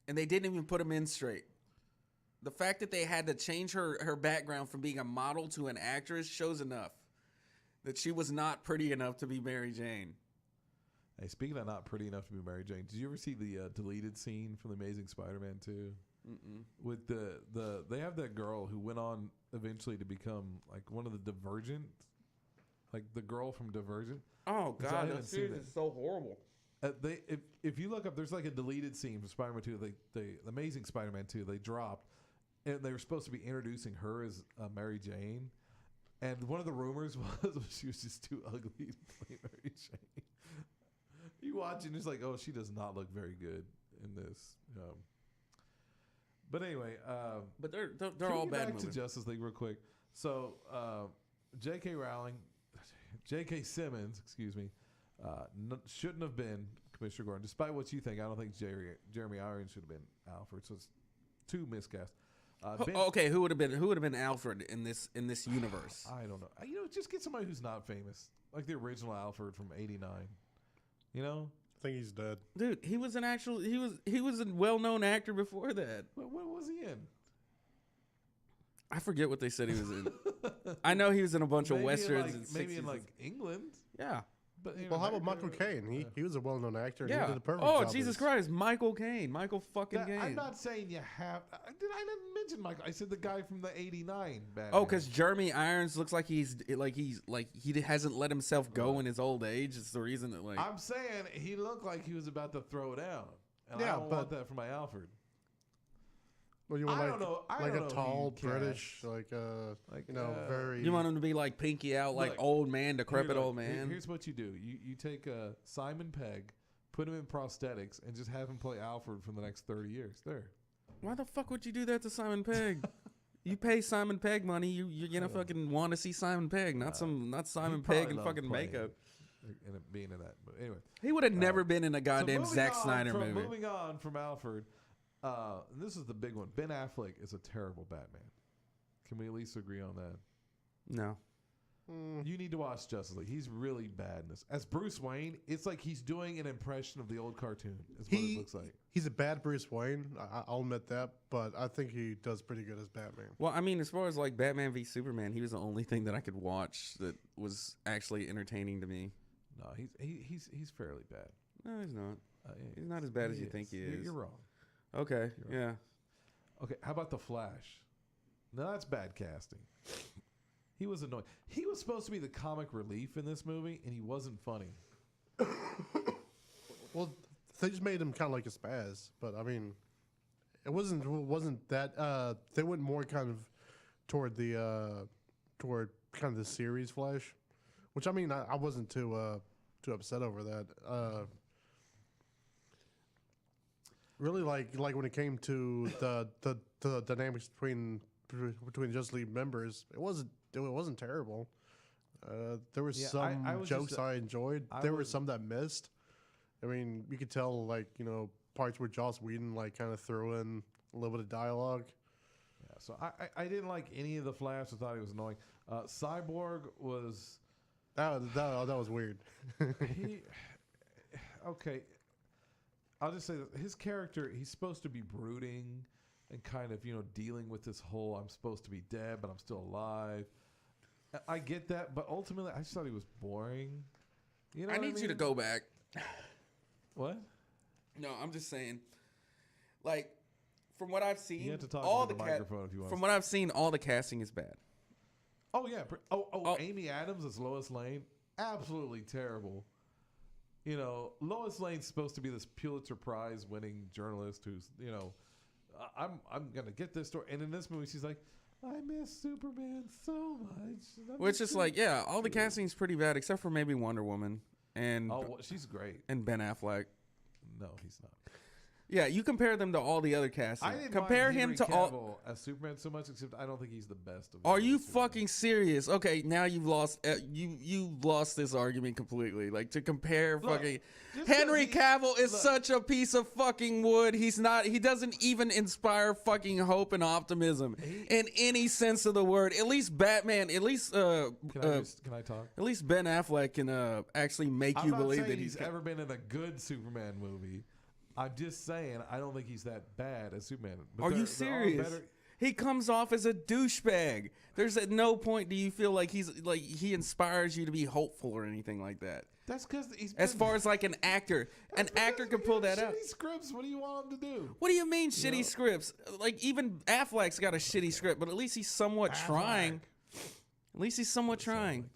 And they didn't even put them in straight. The fact that they had to change her background from being a model to an actress shows enough that she was not pretty enough to be Mary Jane. hey, speaking of not pretty enough to be Mary Jane, did you ever see the deleted scene from The Amazing Spider-Man 2? With they have that girl who went on eventually to become like one of the Divergent, like the girl from Divergent. Oh I God, haven't that seen series it. is so horrible. If you look up, there's like a deleted scene from Spider-Man 2. The Amazing Spider-Man 2 they dropped, and they were supposed to be introducing her as Mary Jane, and one of the rumors was she was just too ugly to play Mary Jane. You watch it and it's like, oh, she does not look very good in this. But anyway, But they're can all we get bad back movies. to Justice League real quick. So, J.K. Simmons, excuse me, shouldn't have been Commissioner Gordon. Despite what you think, I don't think Jeremy Irons should have been Alfred. So it's two miscasts. Okay, who would have been Alfred in this universe? I don't know. Just get somebody who's not famous, like the original Alfred from '89. You know, I think he's dead. Dude, he was a well-known actor before that. what was he in? I forget what they said he was in. I know he was in a bunch of Maybe westerns in and maybe in 60s. like England. Yeah. But Well, how about Michael Caine? He was a well-known actor. And Yeah. He did a perfect Oh, job Jesus as- Christ. Michael Caine. Michael fucking Caine. I'm not saying you have. I didn't mention Michael. I said the guy from the '89 Batman. Oh, because Jeremy Irons looks like he hasn't let himself go in his old age. It's the reason that I'm saying he looked like he was about to throw down, and I Yeah, don't want that for my Alfred. Well, you want I like, don't know. I like don't a know who tall you British, cast. very. you want him to be like pinky out, like Look, old man, decrepit Here, old look, man. Here's what you do: you take Simon Pegg, put him in prosthetics, and just have him play Alfred for the next 30 years. There. Why the fuck would you do that to Simon Pegg? You pay Simon Pegg money, you're gonna fucking want to see Simon Pegg, not Simon Pegg in fucking makeup. And it being in that, but anyway, He would have never been in a so goddamn moving Zack on Snyder from, movie. Moving on from Alfred, and this is the big one. Ben Affleck is a terrible Batman. Can we at least agree on that? No. You need to watch Justice League. He's really bad in this. As Bruce Wayne, it's like he's doing an impression of the old cartoon. Is what it looks like. He's a bad Bruce Wayne. I'll admit that, but I think he does pretty good as Batman. Well, I mean, as far as like Batman v Superman, he was the only thing that I could watch that was actually entertaining to me. No, he's fairly bad. No, he's not. He's not as bad as you think he is. You're wrong. Okay, yeah. Okay, how about the Flash? No, that's bad casting. He was annoying. He was supposed to be the comic relief in this movie, and he wasn't funny. Well, they just made him kind of like a spaz, but I mean, it wasn't that. They went more kind of toward kind of the series Flash, which I mean, I wasn't too upset over that. Really, like when it came to the dynamics between Justice League members, it wasn't terrible. There were some jokes I enjoyed. There were some that missed. I mean, you could tell parts where Joss Whedon kind of threw in a little bit of dialogue. Yeah, so I didn't like any of the Flash. I thought he was annoying. Cyborg was That was weird. Okay. I'll just say that his character, he's supposed to be brooding and kind of, dealing with this whole I'm supposed to be dead, but I'm still alive. I get that, but ultimately, I just thought he was boring. I need you to go back. What? No, I'm just saying. Like, from what I've seen, You have to talk all into the microphone if you want. From what I've seen, all the casting is bad. Oh, yeah. Amy Adams as Lois Lane, absolutely terrible. Lois Lane's supposed to be this Pulitzer Prize winning journalist who's, I'm going to get this story. And in this movie, she's like, I miss Superman so much. Which is like, yeah, all the casting's pretty bad except for maybe Wonder Woman and she's great. and Ben Affleck. No, he's not. Yeah, you compare them to all the other casting. I didn't Compare mind him Henry to all. Cavill as Superman so much, except I don't think he's the best of. Are you Superman. fucking serious? Okay, now you've lost. You lost this argument completely. Like to compare fucking just Henry 'cause Cavill is such a piece of fucking wood. He's not. He doesn't even inspire fucking hope and optimism in any sense of the word. At least Batman. At least Can I talk? At least Ben Affleck can actually make I'm you not believe saying that he's ever been in a good Superman movie. I'm just saying I don't think he's that bad as Superman. But Are they're you all serious? better- He comes off as a douchebag. There's at no point do you feel like he inspires you to be hopeful or anything like that. That's because he's As far as like an actor can pull that out. Shitty scripts. What do you want him to do? What do you mean shitty scripts? Like even Affleck's got a shitty script, but at least he's somewhat trying. At least he's somewhat trying.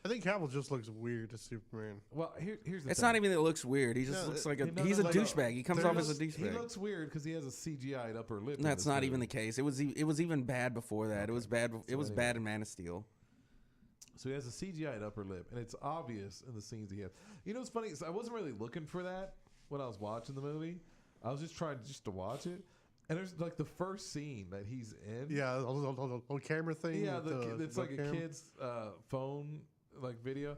I think Cavill just looks weird as Superman. Well, here's the It's thing. not even that it looks weird. He just looks like he's a douchebag. He comes off as a He douchebag. looks weird because he has a CGI'd upper lip. in That's this not movie. even the case. It was even bad before that. It was bad. It was bad in Man of Steel. So he has a CGI'd upper lip, and it's obvious in the scenes he has. What's funny is I wasn't really looking for that when I was watching the movie. I was just trying to watch it, and there's like the first scene that he's in. Yeah, a little camera thing. Yeah, with it's like a webcam. kid's phone video.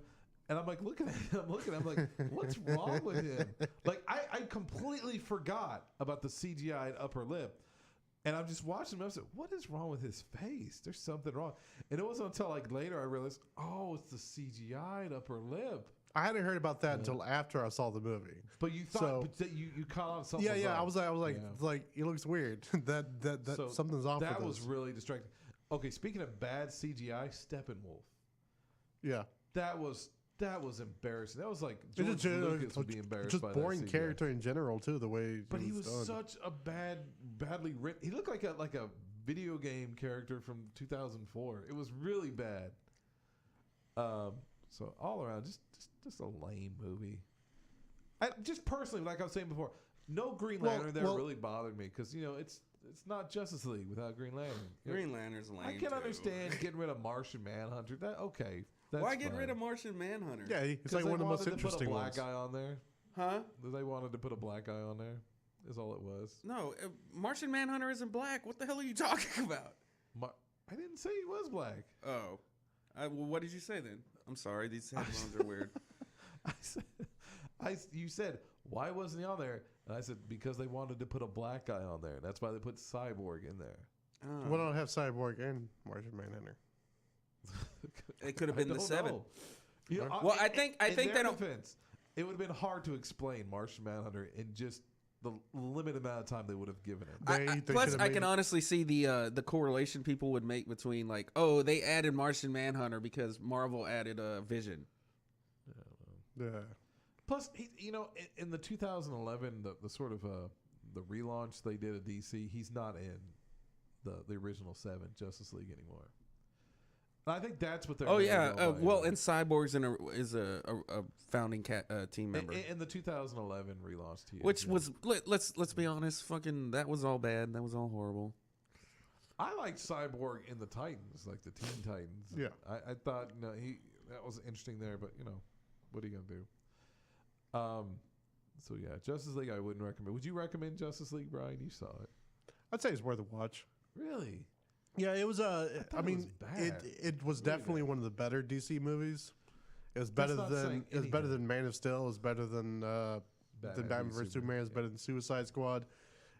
And I'm like looking at him, I'm like, what's wrong with him? Like I completely forgot about the CGI'd upper lip. And I'm just watching him. I was like, what is wrong with his face? There's something wrong. And it wasn't until like later I realized, oh, it's the CGI'd upper lip. I hadn't heard about that until after I saw the movie. But you thought but that you caught on something. Yeah. I was like, it looks weird. that So something's off. That with was this. really distracting. Okay, speaking of bad CGI, Steppenwolf. Yeah. That was That was embarrassing. That was like It's George Lucas would be embarrassed just by boring that CGI. character in general too. The way, But he was done. such a badly written. He looked like a video game character from 2004. It was really bad. So all around, just a lame movie. Just personally, like I was saying before, no Green Lantern really bothered me because it's not Justice League without Green Lantern. Green Lantern's lame. I can too. understand getting rid of Martian Manhunter. That's Why get fine. rid of Martian Manhunter? Yeah, it's like one of the most interesting Put a ones. black guy on there. Huh? They wanted to put a black guy on there. Is all it was. No, Martian Manhunter isn't black. What the hell are you talking about? I didn't say he was black. Oh. Well, what did you say then? I'm sorry. These headphones are weird. You said, why wasn't he on there? And I said, because they wanted to put a black guy on there. That's why they put Cyborg in there. Oh. Why don't have Cyborg and Martian Manhunter? It could have been the 7. Well, I think they don't. Defense, it would have been hard to explain Martian Manhunter in just the limited amount of time they would have given it. Plus, I can honestly see the correlation people would make between like, oh, they added Martian Manhunter because Marvel added Vision. Yeah. Plus, in the 2011, the sort of the relaunch they did at DC, he's not in the original 7 Justice League anymore. And I think that's what they're. Oh yeah, and Cyborg's is a founding team member in the 2011 relaunch. Which was let's be honest, fucking that was all bad. That was all horrible. I liked Cyborg in the Titans, like the Teen Titans. Yeah, I thought that was interesting there, but what are you gonna do? So yeah, Justice League I wouldn't recommend. Would you recommend Justice League, Brian? You saw it. I'd say it's worth a watch. Really? Yeah, it was. I mean, bad. it was Really definitely bad. one of the better DC movies. It was better not than saying it was better anything. than Man of Steel. It was better than Batman vs Superman. It was better than Suicide Squad.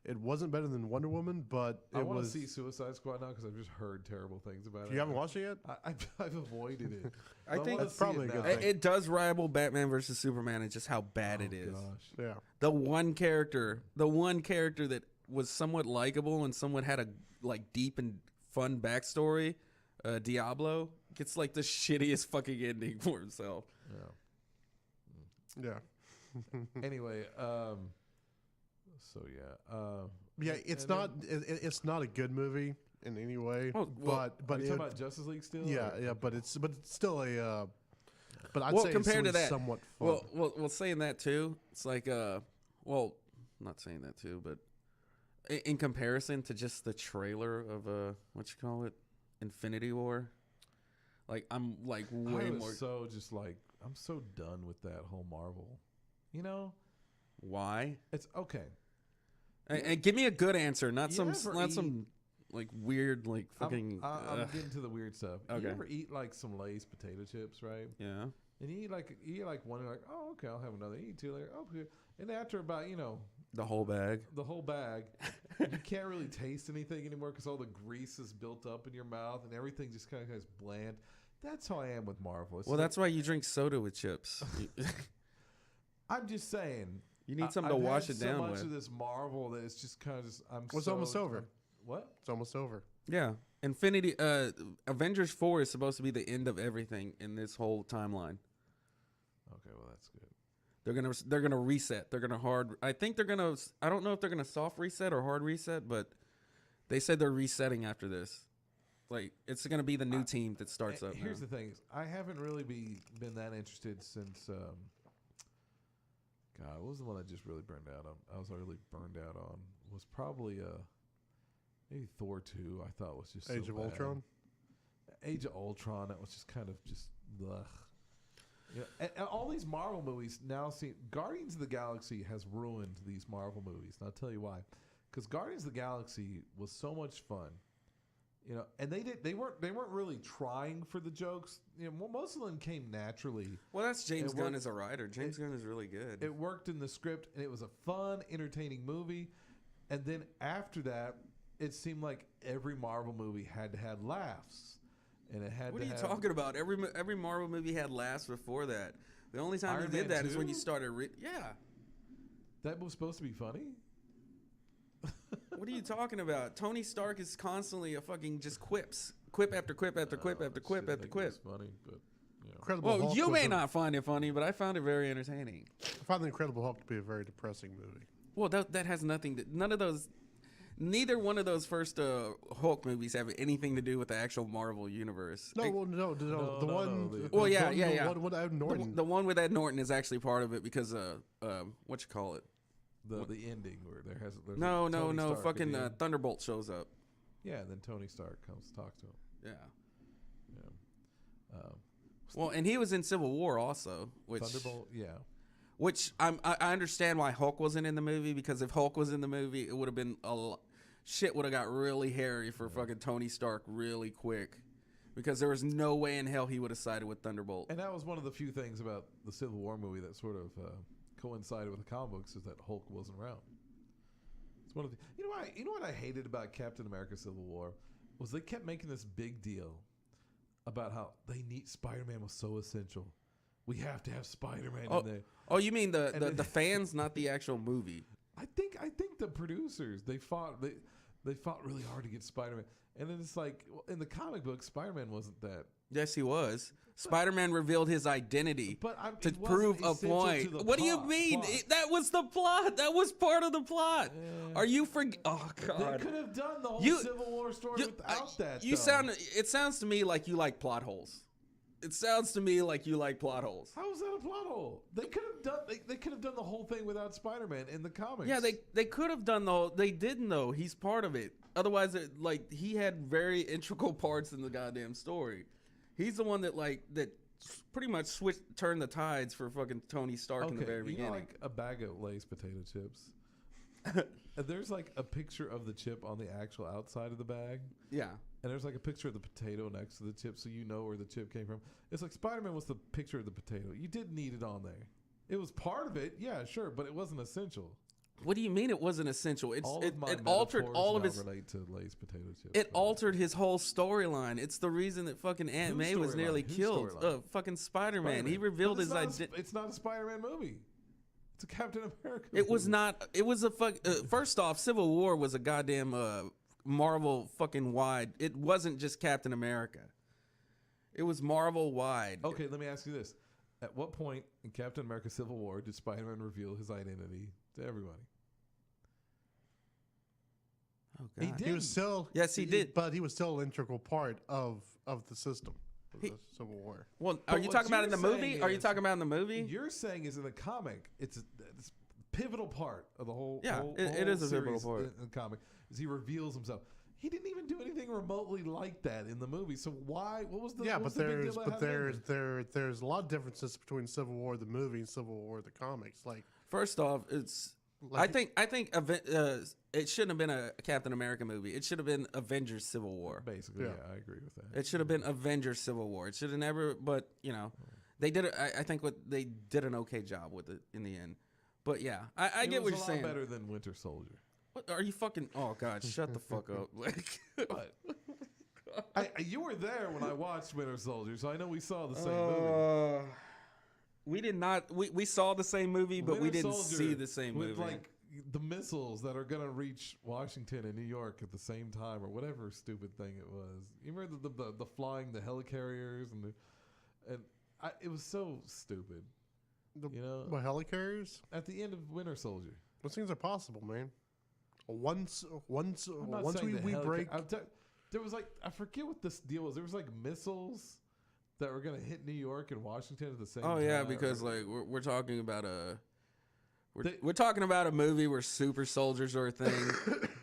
It wasn't better than Wonder Woman, but I it want to was. see Suicide Squad now because I've just heard terrible things about it. You haven't watched it yet? I've avoided it. I think that's probably a good thing. It does rival Batman versus Superman and just how bad it is. Gosh. Yeah. The one character that was somewhat likable and somewhat had a like deep and fun backstory, Diablo, gets like the shittiest fucking ending for himself. Yeah. Yeah. Anyway, so yeah. Yeah, it's not. It's not a good movie in any way. Well, but Are you talking about Justice League still? yeah, or- yeah, but it's still a. But I'd Well, say compared it's to that, somewhat fun. well, saying that too, it's like not saying that too, but in comparison to just the trailer of what you call it, Infinity War, like I'm like way more. So just like I'm so done with that whole Marvel. Why? It's okay. And give me a good answer, not You some ever eat- some like weird like fucking. I'm getting to the weird stuff. Okay. You ever eat like some Lay's potato chips, right? Yeah. And you eat like one, you're like, oh, okay, I'll have another. You eat two, like, oh, okay. And after about The whole bag. the whole bag, you can't really taste anything anymore because all the grease is built up in your mouth and everything just kind of is bland. That's how I am with Marvel. It's Well, like- that's why you drink soda with chips. I'm just saying. You need something to I've wash had it down so much with. of this Marvel that it's just kind of just. It's almost over. What? It's almost over. Yeah. Avengers 4 is supposed to be the end of everything in this whole timeline. Okay, well that's good. They're gonna reset. They're gonna I think they're gonna. I don't know if they're gonna soft reset or hard reset, but they said they're resetting after this. Like it's gonna be the new team that starts up. Here's now. the thing: I haven't really been that interested since. God, what was the one I just really burned out on? I was really burned out on was probably maybe Thor 2. I thought was just Age so of bad. Ultron. Age of Ultron. That was just kind of just ugh. And all these Marvel movies now seem. Guardians of the Galaxy has ruined these Marvel movies, and I'll tell you why. Because Guardians of the Galaxy was so much fun, and they weren't really trying for the jokes. Most of them came naturally. Well, that's James It Gunn worked- as a writer. James Gunn is really good. It worked in the script, and it was a fun, entertaining movie. And then after that, it seemed like every Marvel movie had to have laughs, and it had. What to are you have, talking about? Every Marvel movie had laughs before that. The only time Iron he did Man that is when 2? you started. Yeah. That was supposed to be funny. What are you talking about? Tony Stark is constantly a fucking just quips, quip after quip after quip after quip Shit, I after think it quip. was funny, but Incredible Well, Hulk you was may not find it funny, but I found it very entertaining. I found the Incredible Hulk to be a very depressing movie. Well, that has nothing to. None of those. Neither one of those first Hulk movies have anything to do with the actual Marvel universe. No, the one. Well, yeah. The one with Ed Norton. The one with Ed Norton is actually part of it because what you call it? The ending where there's No. Tony Stark at Fucking the end. Thunderbolt shows up. Yeah, and then Tony Stark comes to talk to him. Yeah. Yeah. Well, and he was in Civil War also, which Thunderbolt, yeah. Which I understand why Hulk wasn't in the movie, because if Hulk was in the movie, it would have been shit would have got really hairy for fucking Tony Stark really quick, because there was no way in hell he would have sided with Thunderbolt. And that was one of the few things about the Civil War movie that sort of coincided with the comic books, is that Hulk wasn't around. It's one of the you know what I hated about Captain America: Civil War was they kept making this big deal about how Spider-Man was so essential. We have to have Spider-Man in there. Oh, you mean the fans, not the actual movie? I think the producers they fought really hard to get Spider-Man, and then it's like, well, in the comic book, Spider-Man wasn't that. Yes, he was. Spider-Man revealed his identity to it wasn't prove a essential point. to the What do you plot. mean? That was the plot. That was part of the plot. Are you Oh They God. could have done the whole Civil War story without that. It sounds to me like you like plot holes. It sounds to me like you like plot holes. How is that a plot hole? They could have done. They could have done the whole thing without Spider-Man in the comics. Yeah, they could have done the whole. They didn't though. He's part of it. Otherwise, he had very integral parts in the goddamn story. He's the one that pretty much turned the tides for fucking Tony Stark in the very beginning. Like a bag of Lay's potato chips. And there's like a picture of the chip on the actual outside of the bag. Yeah. And there's like a picture of the potato next to the chip, so you know where the chip came from. It's like Spider-Man was the picture of the potato. You did need it on there. It was part of it, yeah, sure, but it wasn't essential. What do you mean it wasn't essential? It altered metaphors all of now his. relate to Lay's potato chips. It altered his whole storyline. It's the reason that fucking Aunt May was nearly Whose killed. storyline? Fucking Spider-Man. He Spider-Man. revealed But his identity. It's not a Spider-Man movie. It's a Captain America. It was movie. not. It was a first off, Civil War was a goddamn Marvel fucking wide. It wasn't just Captain America. It was Marvel wide. Okay, let me ask you this: at what point in Captain America: Civil War did Spider-Man reveal his identity to everybody? Oh God. He did. He was still. Yes, he did. But he was still an integral part of the system of the Civil War. Well, But are you what talking about in you're the movie? saying Are you is- talking about in the movie? You're saying is in the comic. It's a pivotal part of the whole. Yeah, whole, it whole is a pivotal series part. in the comic. Is he reveals himself? He didn't even do anything remotely like that in the movie. So why? What was the? Yeah, what was but the big deal about there's a lot of differences between Civil War the movie and Civil War the comics. Like, First off, it's. Like- I think it shouldn't have been a Captain America movie. It should have been Avengers Civil War. Basically, Yeah. yeah, I agree with that. It should have been Avengers Civil War. It should have never. But they did it. I think they did an okay job with it in the end. But yeah, I It get was what you're a lot saying. better than Winter Soldier. What are you fucking? Oh God, shut the fuck up! But you were there when I watched Winter Soldier, so I know we saw the same movie. We did not. We saw the same movie, but we Winter didn't Soldier see the same with movie. like the missiles that are gonna reach Washington and New York at the same time, or whatever stupid thing it was. You remember the flying the helicarriers it was so stupid. what, helicarriers? At the end of Winter Soldier. Those things are possible, man. Once I'm not saying we the break. there was like, I forget what this deal was. There was like missiles that were gonna hit New York and Washington at the same time. Oh yeah, because like we're talking about we're talking about a movie where super soldiers are a thing,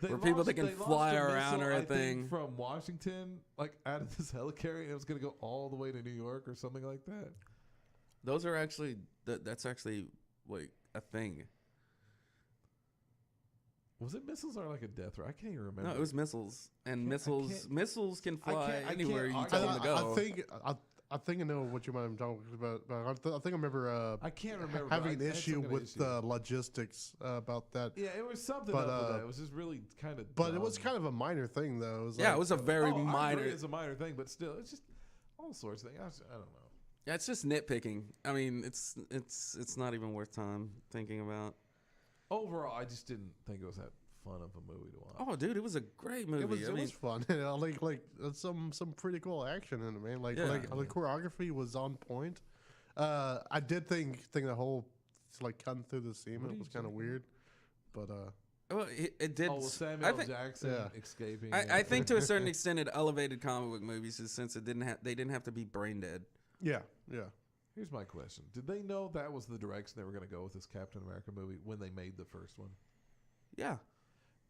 where people that can they fly launched a around missile, are a I think, thing. from Washington, like out of this helicarrier, and it was gonna go all the way to New York or something like that. Those are actually that's actually like a thing. Was it missiles or like a death ray? I can't even remember. No, it was missiles, and I can't- missiles can fly I anywhere you can't tell them to argue. go. I think I know what you might have talking about. But I think I remember. I can't remember. having but an I had issue some kind of with issue. the logistics about that. Yeah, it was something but, up with that. It was just really kind of. But it was kind of a minor thing, though. It was Yeah, like, it was a very I minor. agree it's a minor thing, but still, it's just all sorts of things. I don't know. Yeah, it's just nitpicking. I mean, it's not even worth time thinking about. Overall, I just didn't think it was that fun of a movie to watch. Oh, dude, it was a great movie. It was fun. You know, like some pretty cool action in it, man. Like the choreography was on point. I did think the whole like cutting through the semen was kind of weird, but well, it did. Oh, well, Samuel Jackson escaping. I think to a certain extent it elevated comic book movies since they didn't have to be brain dead. Yeah. Here's my question: did they know that was the direction they were going to go with this Captain America movie when they made the first one? Yeah.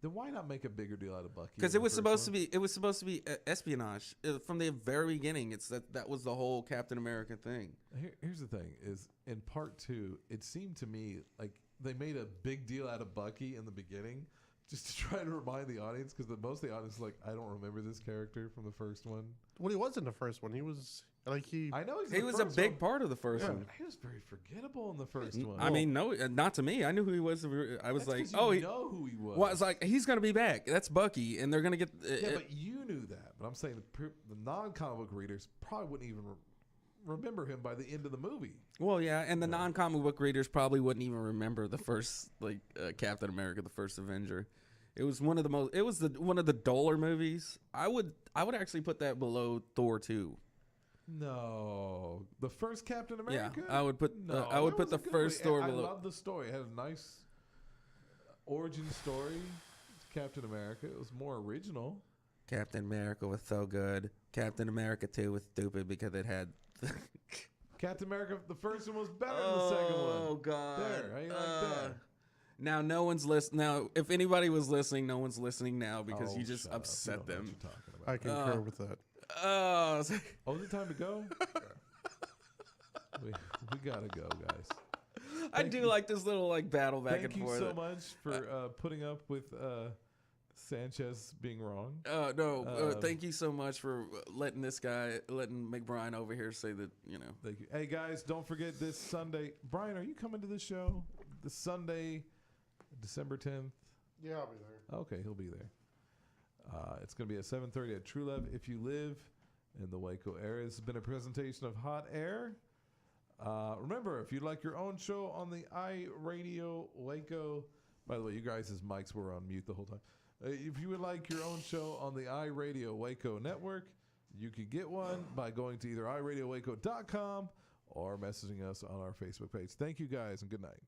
Then why not make a bigger deal out of Bucky? Because it was supposed to be espionage from the very beginning. That was the whole Captain America thing. Here's the thing: is in part 2, it seemed to me like they made a big deal out of Bucky in the beginning, just to try to remind the audience, because most of the audience is like, I don't remember this character from the first one. Well, he was in the first one. He was like I know he was a big part of the first one. He was very forgettable in the first one. I mean, no, not to me. I knew who he was. I was like, oh, you know who he was. Well, it's like he's gonna be back. That's Bucky, and they're gonna get. But you knew that. But I'm saying the non-comic book readers probably wouldn't even remember him by the end of the movie. Well, yeah, and the non-comic book readers probably wouldn't even remember the first Captain America, the first Avenger. It was one of the most. It was one of the duller movies. I would actually put that below Thor 2. No, the first Captain America. Yeah, I would put. I would put the first Thor below. I love the story. It had a nice origin story. Captain America. It was more original. Captain America was so good. Captain America 2 was stupid because it had. Captain America, the first one was better than the second one. Oh God! There, how you like that? Now no one's listening. Now, if anybody was listening, no one's listening now because you just upset them. I concur with that. Oh, is it time to go? we gotta go, guys. I do like this little battle back and forth. Thank you so much for putting up with Sanchez being wrong. Thank you so much for letting McBrine over here say that, Thank you. Hey, guys, don't forget this Sunday. Brian, are you coming to the show this Sunday, December 10th? Yeah, I'll be there. Okay, he'll be there. It's going to be at 7:30 at True Love if you live in the Waco area. This has been a presentation of Hot Air. Remember, if you'd like your own show on the iRadio Waco, by the way, you guys' mics were on mute the whole time. If you would like your own show on the iRadio Waco network, you can get one by going to either iRadioWaco.com or messaging us on our Facebook page. Thank you guys and good night.